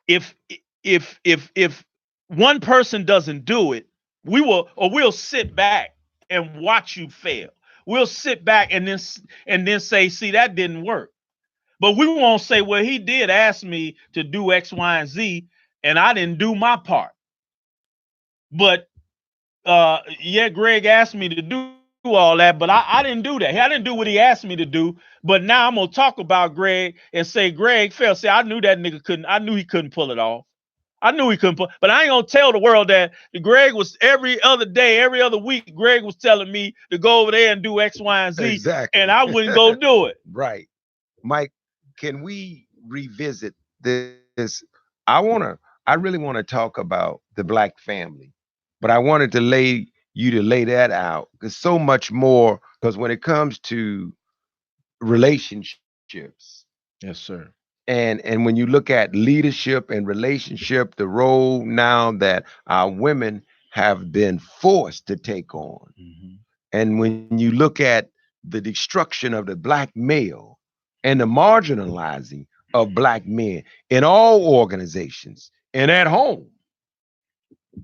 if if one person doesn't do it, we'll sit back and watch you fail. We'll sit back and then say, see, that didn't work. But we won't say, well, he did ask me to do X, Y, and Z, and I didn't do my part. But yeah, Greg asked me to do all that, but I didn't do that. I didn't do what he asked me to do. But now I'm gonna talk about Greg and say Greg failed. See, I knew that nigga couldn't. I knew he couldn't pull it off. I knew he couldn't pull. But I ain't gonna tell the world that Greg was every other day, every other week. Greg was telling me to go over there and do X, Y, and Z, and Exactly. I wouldn't go do it. Right. Mike, can we revisit this? I really want to talk about the black family, but I wanted to lay you to lay that out, because so much more. Because when it comes to relationships, Yes, sir. and when you look at leadership and relationship, the role now that our women have been forced to take on, Mhm. and when you look at the destruction of the black male and the marginalizing of black men in all organizations and at home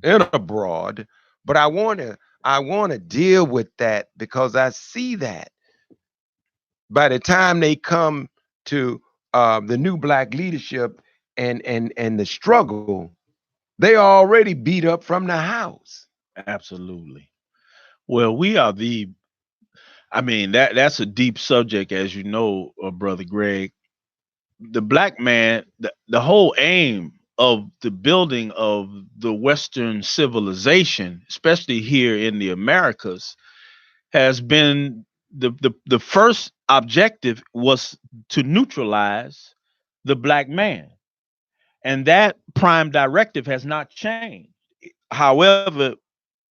and abroad. But I want to deal with that, because I see that by the time they come to the new black leadership and the struggle, they already beat up from the house. Absolutely. Well, we are the. I mean, that's a deep subject, as you know, brother Greg. The black man, the whole aim of the building of the Western civilization, especially here in the Americas, has been the first objective was to neutralize the black man. And that prime directive has not changed. However,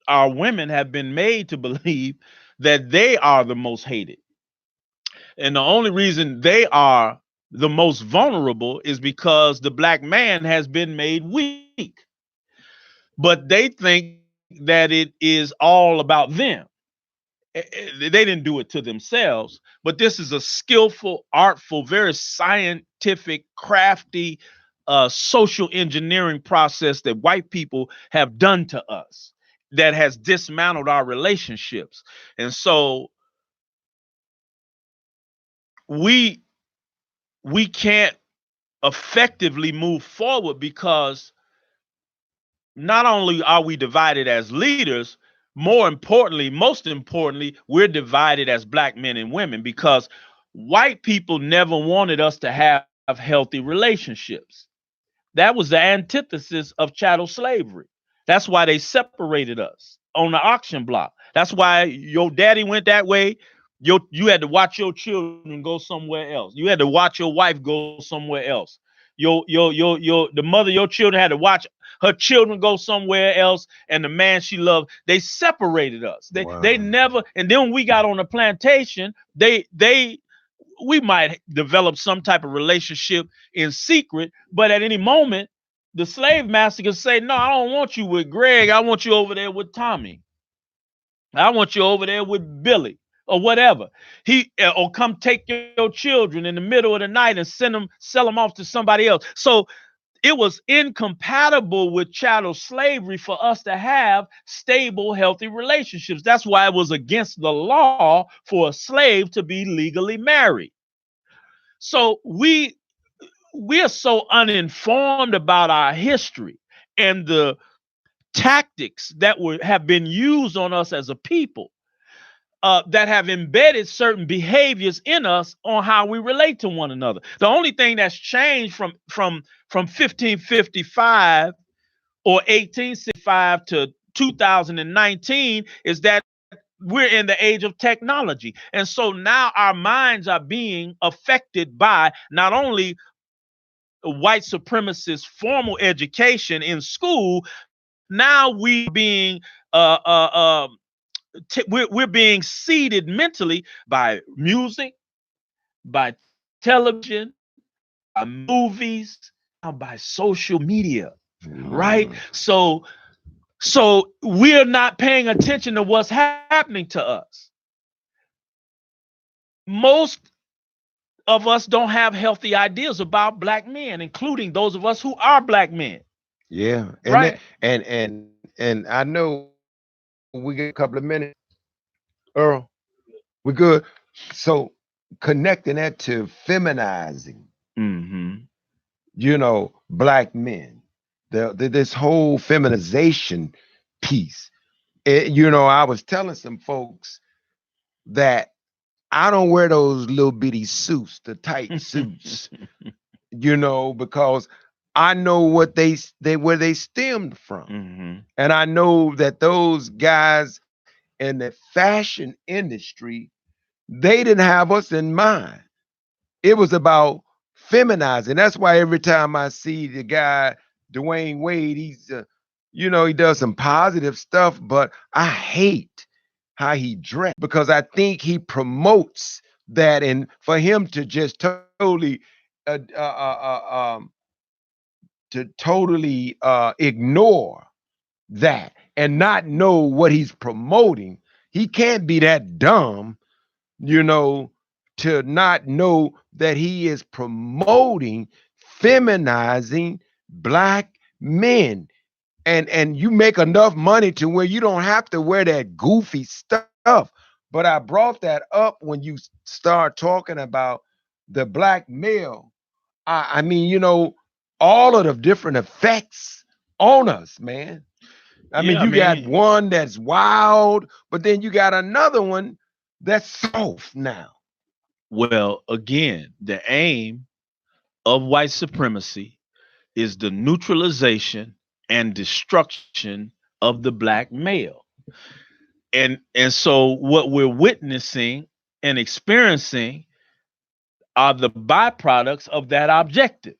our women have been made to believe that they are the most hated. And the only reason they are the most vulnerable is because the black man has been made weak. But they think that it is all about them. They didn't do it to themselves, but this is a skillful, artful, very scientific, crafty social engineering process that white people have done to us that has dismantled our relationships. And so we we can't effectively move forward because not only are we divided as leaders, more importantly, most importantly, we're divided as black men and women because white people never wanted us to have healthy relationships. That was the antithesis of chattel slavery. That's why they separated us on the auction block. That's why your daddy went that way. You had to watch your children go somewhere else. You had to watch your wife go somewhere else. The mother, your children had to watch her children go somewhere else, and the man she loved. They separated us. They Wow. never. And then when we got on the plantation, we might develop some type of relationship in secret, but at any moment, the slave master can say, "No, I don't want you with Greg. I want you over there with Tommy. I want you over there with Billy." Or whatever, or come take your children in the middle of the night and sell them off to somebody else. So it was incompatible with chattel slavery for us to have stable, healthy relationships. That's why it was against the law for a slave to be legally married. So we are so uninformed about our history and the tactics that have been used on us as a people, that have embedded certain behaviors in us on how we relate to one another. The only thing that's changed from 1555 or 1865 to 2019 is that we're in the age of technology. And so now our minds are being affected by not only white supremacist formal education in school. Now we are being we're being seeded mentally by music, by television, by movies, now by social media, right? Mm. So we're not paying attention to what's happening to us. Most of us don't have healthy ideas about black men, including those of us who are black men, Yeah, and right? that, and I know we got a couple of minutes, Earl. We're good. So connecting that to feminizing, Mm-hmm. black men, this whole feminization piece. I was telling some folks that I don't wear those little bitty suits, the tight suits, because I know what they where they stemmed from. Mm-hmm. And I know that those guys in the fashion industry, they didn't have us in mind. It was about feminizing. That's why every time I see the guy, Dwayne Wade, he does some positive stuff, but I hate how he dressed because I think he promotes that. And for him to just totally, uh, uh, uh, uh, um, ignore that and not know what he's promoting, he can't be that dumb, you know, to not know that he is promoting feminizing black men. And you make enough money to where you don't have to wear that goofy stuff. But I brought that up when you start talking about the black male. I mean, all of the different effects on us, man. I mean, Yeah, I you got mean, one that's wild, but then you got another one that's soft now. well, again, the aim of white supremacy is the neutralization and destruction of the black male. And so what we're witnessing and experiencing are the byproducts of that objective.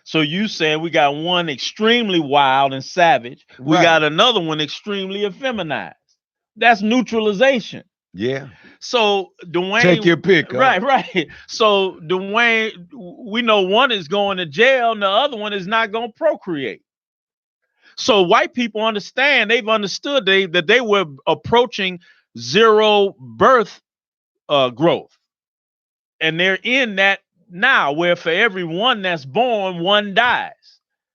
So you saying we got one extremely wild and savage, we got Right. another one extremely effeminized. That's neutralization. Yeah. So Take Dwayne, your pick, huh? right. So Dwayne, we know one is going to jail and the other one is not going to procreate. So white people understand, they've understood that they were approaching zero birth growth. And they're in that now, where for every one that's born, one dies.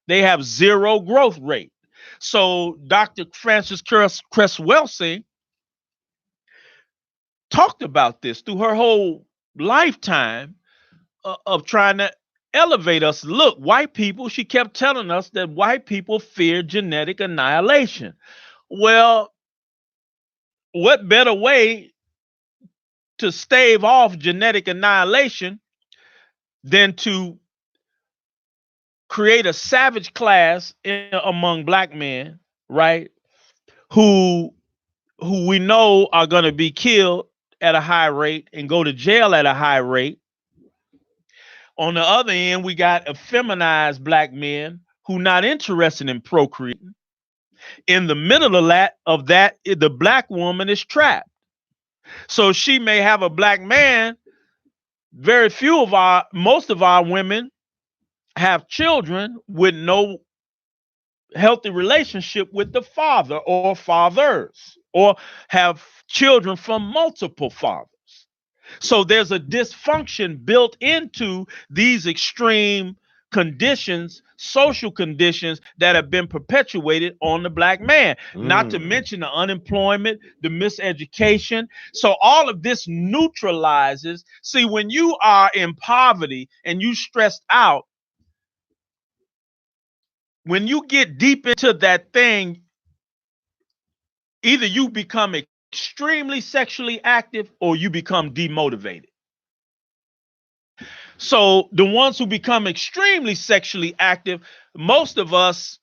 They have zero growth rate. So Dr. Frances Cress Welsing talked about this through her whole lifetime of trying to elevate us. Look, white people, she kept telling us that white people fear genetic annihilation. Well, what better way to stave off genetic annihilation than to create a savage class among black men, right? Who we know are going to be killed at a high rate and go to jail at a high rate. On the other end, we got effeminized black men who not interested in procreating. In the middle of that, the black woman is trapped. So she may have a black man. Most of our women have children with no healthy relationship with the father or fathers, or have children from multiple fathers. So there's a dysfunction built into these extreme conditions, social conditions that have been perpetuated on the black man, not to mention the unemployment, the miseducation. So all of this neutralizes. See, when you are in poverty and you stressed out, when you get deep into that thing, either you become extremely sexually active or you become demotivated. So the ones who become extremely sexually active, most of us,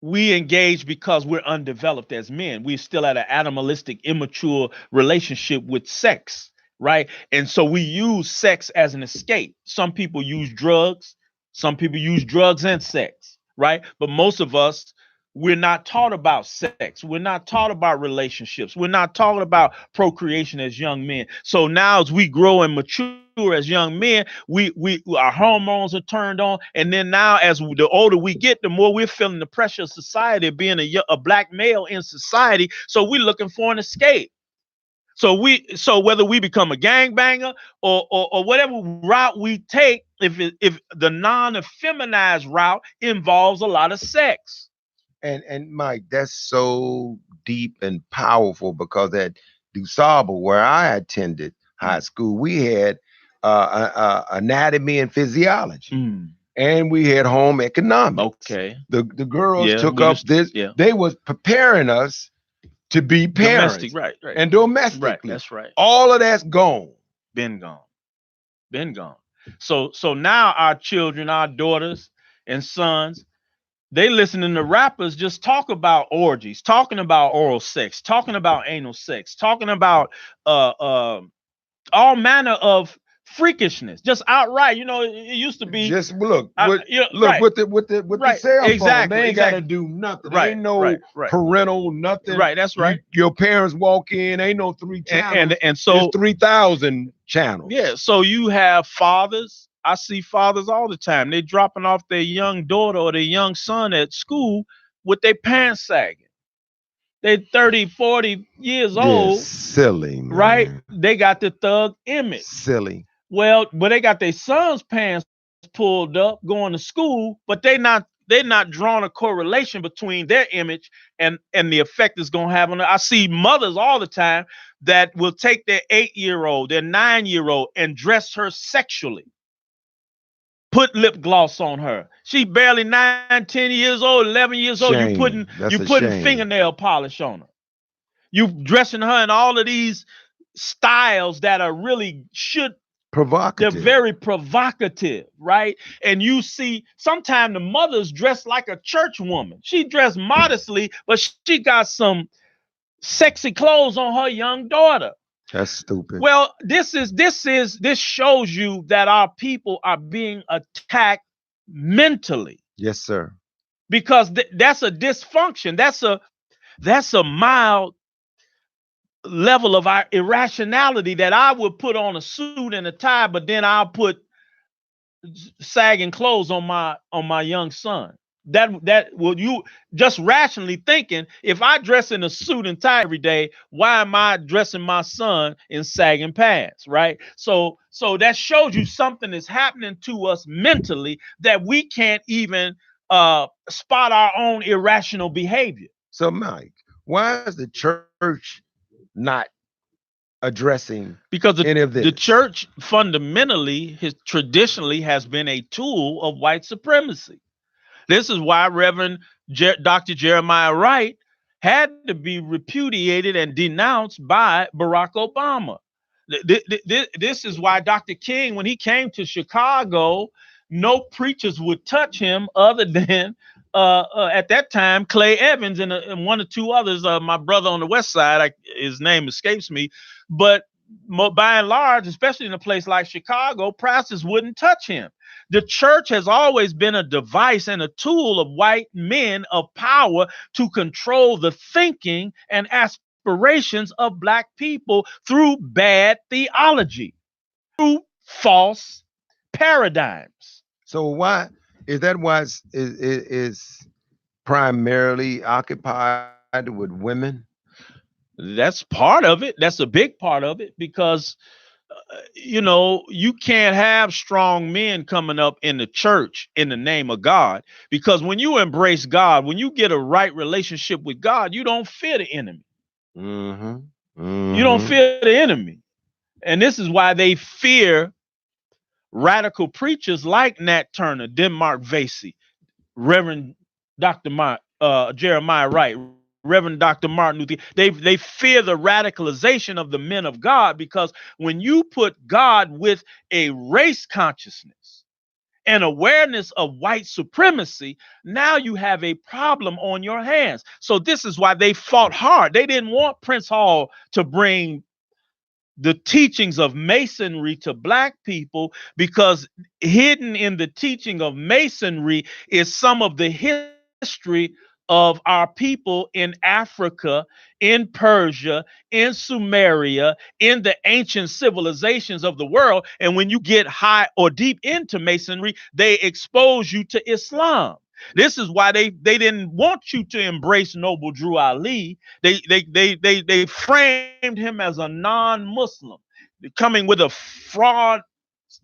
we engage because we're undeveloped as men. We're still at an animalistic, immature relationship with sex, right? And so we use sex as an escape. Some people use drugs. Some people use drugs and sex, right? But most of us, we're not taught about sex. We're not taught about relationships. We're not taught about procreation as young men. So now as we grow and mature as young men, we our hormones are turned on, and then now as the older we get, the more we're feeling the pressure of society of being a black male in society. So we're looking for an escape. So whether we become a gangbanger or whatever route we take, if the non-effeminized route involves a lot of sex. And Mike, that's so deep and powerful because at DuSable, where I attended high school, we had anatomy and physiology, and we had home economics. Okay. The girls took up this. Yeah. They was preparing us to be parents. Domestic, right. And domestically. Right, that's right. All of that's gone. Been gone. So now our children, our daughters and sons, they listening to rappers just talk about orgies, talking about oral sex, talking about anal sex, talking about all manner of freakishness, just outright. You know, it used to be just look right. with the cell phone. Exactly. They ain't gotta do nothing. Right. Ain't no parental nothing. Right, that's right. Your parents walk in, ain't no 3 channels. And so there's 3,000 channels. Yeah. So you have fathers. I see fathers all the time. They dropping off their young daughter or their young son at school with their pants sagging. They're 30, 40 years old. Silly, man. Right? They got the thug image. Silly. Well, but they got their son's pants pulled up going to school, but they're not drawing a correlation between their image and the effect it's gonna have on them. I see mothers all the time that will take their 8-year-old, their 9-year-old, and dress her sexually. Put lip gloss on her. She barely 9, 10 years old, 11 years old. Shame. You putting fingernail polish on her. You dressing her in all of these styles that are really provocative. They're very provocative, right? And you see sometimes the mothers dress like a church woman. She dressed modestly, but she got some sexy clothes on her young daughter. That's stupid. Well, this shows you that our people are being attacked mentally. Yes, sir. Because that's a dysfunction. That's a mild level of our irrationality that I would put on a suit and a tie, but then I'll put sagging clothes on my young son. That will you just rationally thinking, if I dress in a suit and tie every day, why am I dressing my son in sagging pants, right? So that shows you something is happening to us mentally that we can't even spot our own irrational behavior. So, Mike, why is the church not addressing Because any of the this? church fundamentally traditionally has been a tool of white supremacy. This is why Reverend Dr. Jeremiah Wright had to be repudiated and denounced by Barack Obama. This is why Dr. King, when he came to Chicago, no preachers would touch him other than at that time Clay Evans and one or two others. My brother on the west side, his name escapes me, but by and large, especially in a place like Chicago, pastors wouldn't touch him. The church has always been a device and a tool of white men of power to control the thinking and aspirations of black people through bad theology, through false paradigms. So why is that? Why is primarily occupied with women? That's part of it. That's a big part of it because you can't have strong men coming up in the church in the name of God, because when you embrace God, when you get a right relationship with God, you don't fear the enemy. Mm-hmm. You don't Mm-hmm. fear the enemy. And this is why they fear radical preachers like Nat Turner, Denmark Vesey, Reverend Jeremiah Wright, Reverend Dr. Martin Luther. They fear the radicalization of the men of God, because when you put God with a race consciousness and awareness of white supremacy, now you have a problem on your hands. So this is why they fought hard. They didn't want Prince Hall to bring the teachings of Masonry to black people, because hidden in the teaching of Masonry is some of the history of our people in Africa, in Persia, in Sumeria, in the ancient civilizations of the world. And when you get high or deep into Masonry, they expose you to Islam. This is why they didn't want you to embrace Noble Drew Ali. They framed him as a non-Muslim, coming with a fraud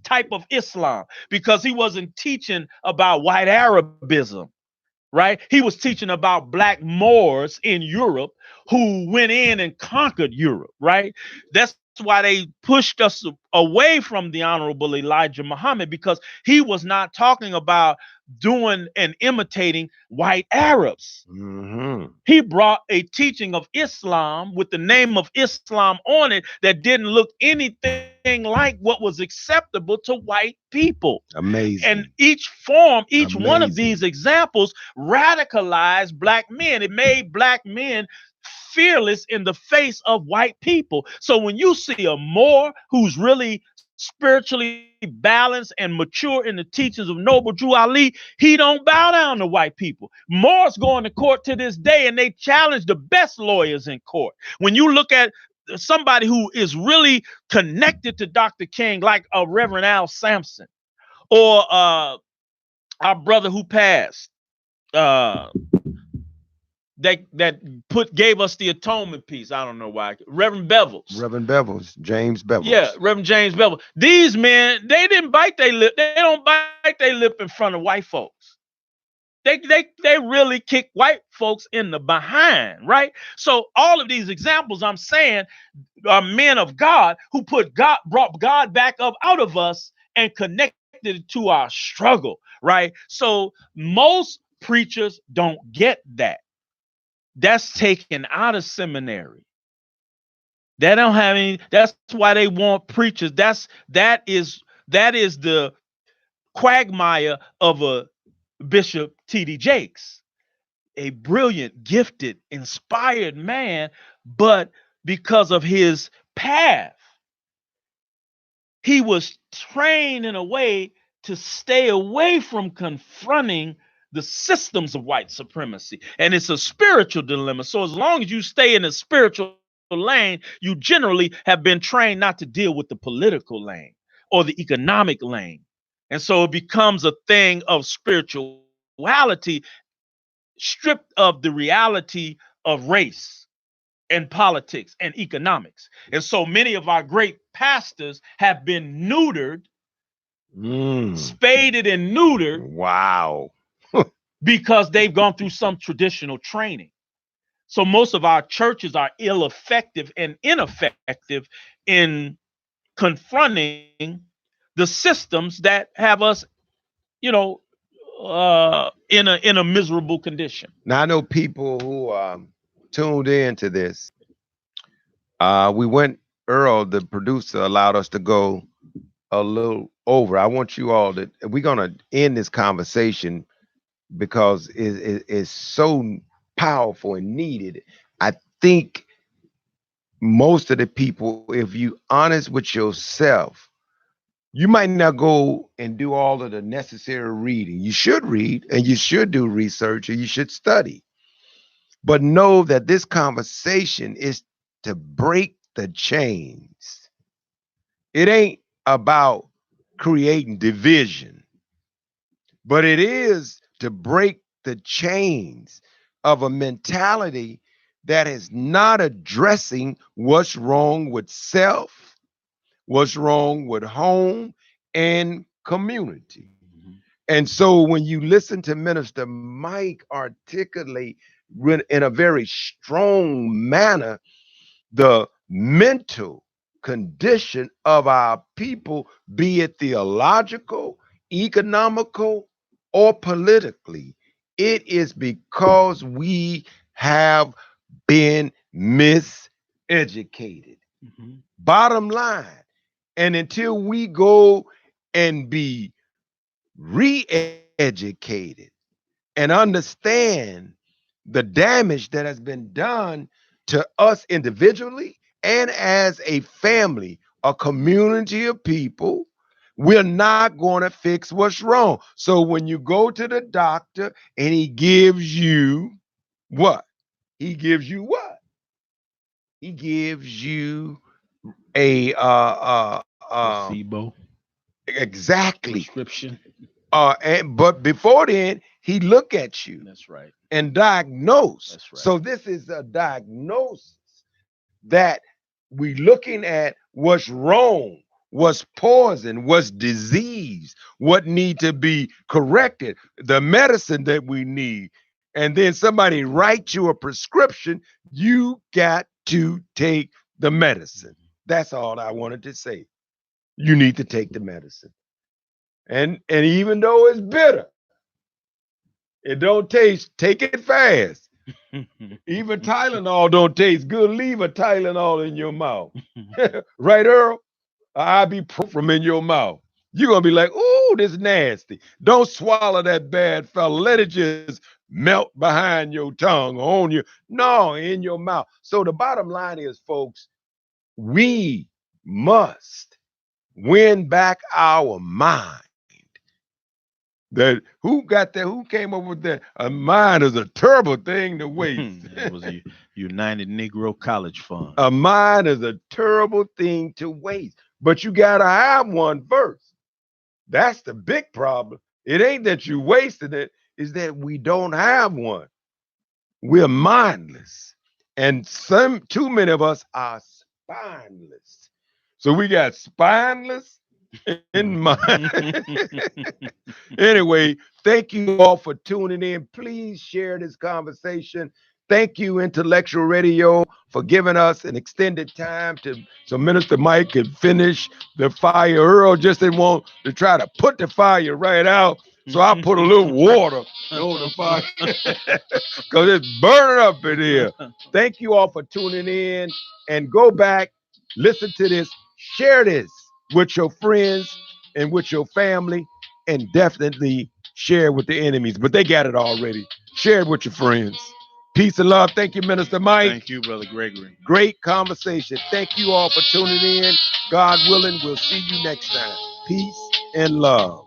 type of Islam, because he wasn't teaching about white Arabism, right? He was teaching about black Moors in Europe who went in and conquered Europe, right? That's why they pushed us away from the Honorable Elijah Muhammad, because he was not talking about doing and imitating white Arabs. Mm-hmm. He brought a teaching of Islam with the name of Islam on it that didn't look anything like what was acceptable to white people. And Amazing. each one of these Amazing. examples radicalized black men. It made black men fearless in the face of white people. So when you see a Moor who's really spiritually balanced and mature in the teachings of Noble Drew Ali, he don't bow down to white people. Moors going to court to this day and they challenge the best lawyers in court. When you look at somebody who is really connected to Dr. King, like a Reverend Al Sampson, or our brother who passed, uh, that gave us the atonement piece. I don't know why. Reverend Bevels. Reverend Bevels, James Yeah, Bevels. Reverend James Bevel. These men, they didn't bite their lip. They don't bite their lip in front of white folks. They really kick white folks in the behind, right? So all of these examples I'm saying are men of God who brought God back up out of us and connected it to our struggle, right? So most preachers don't get that. That's taken out of seminary. They don't have any. That's why they want preachers. That is the quagmire of a Bishop T.D. Jakes, a brilliant, gifted, inspired man, but because of his path, he was trained in a way to stay away from confronting the systems of white supremacy. And it's a spiritual dilemma. So as long as you stay in a spiritual lane, you generally have been trained not to deal with the political lane or the economic lane. And so it becomes a thing of spirituality stripped of the reality of race and politics and economics. And so many of our great pastors have been neutered, spaded and neutered. Wow. Because they've gone through some traditional training. So most of our churches are ill-effective and ineffective in confronting the systems that have us, you know, in a miserable condition. Now I know people who tuned in to this. We went. Earl, the producer, allowed us to go a little over. I want you all to. We're gonna end this conversation because it's so powerful and needed. I think most of the people, if you honest with yourself, you might not go and do all of the necessary reading. You should read and you should do research and you should study. But know that this conversation is to break the chains. It ain't about creating division, but it is to break the chains of a mentality that is not addressing what's wrong with self, what's wrong with home and community. And so when you listen to Minister Mike articulate in a very strong manner the mental condition of our people, be it theological, economical, or politically, it is because we have been miseducated. Bottom line. And until we go and be re-educated and understand the damage that has been done to us individually and as a family, a community of people, we're not going to fix what's wrong. So when you go to the doctor and he gives you what? He gives you what? He gives you a placebo exactly prescription. But before then, he look at you. That's right. And diagnose. That's right. So this is a diagnosis that we looking at what's wrong, what's poison, what's disease, what need to be corrected, the medicine that we need. And then somebody writes you a prescription, you got to take the medicine. That's all I wanted to say. You need to take the medicine. And even though it's bitter, it don't taste, take it fast. Even Tylenol don't taste good. Leave a Tylenol in your mouth. Right, Earl? Ibuprofen in your mouth. You're going to be like, ooh, this nasty. Don't swallow that bad fella. Let it just melt behind your tongue or on your, no, in your mouth. So the bottom line is, folks, we must win back our mind. That who came up with that? A mind is a terrible thing to waste. It was a United Negro College Fund. A mind is a terrible thing to waste. But you gotta have one first. That's the big problem. It ain't that you wasted it, it's that we don't have one. We're mindless. And too many of us are spineless. So we got spineless in mind. Anyway, thank you all for tuning in. Please share this conversation. Thank you, Intellectual Radio, for giving us an extended time so Minister Mike could finish the fire. Earl just didn't want to try to put the fire right out, so I put a little water on the fire because it's burning up in here. Thank you all for tuning in, and go back, listen to this, share this with your friends and with your family, and definitely share with the enemies. But they got it already. Share it with your friends. Peace and love. Thank you, Minister Mike. Thank you, Brother Gregory. Great conversation. Thank you all for tuning in. God willing, we'll see you next time. Peace and love.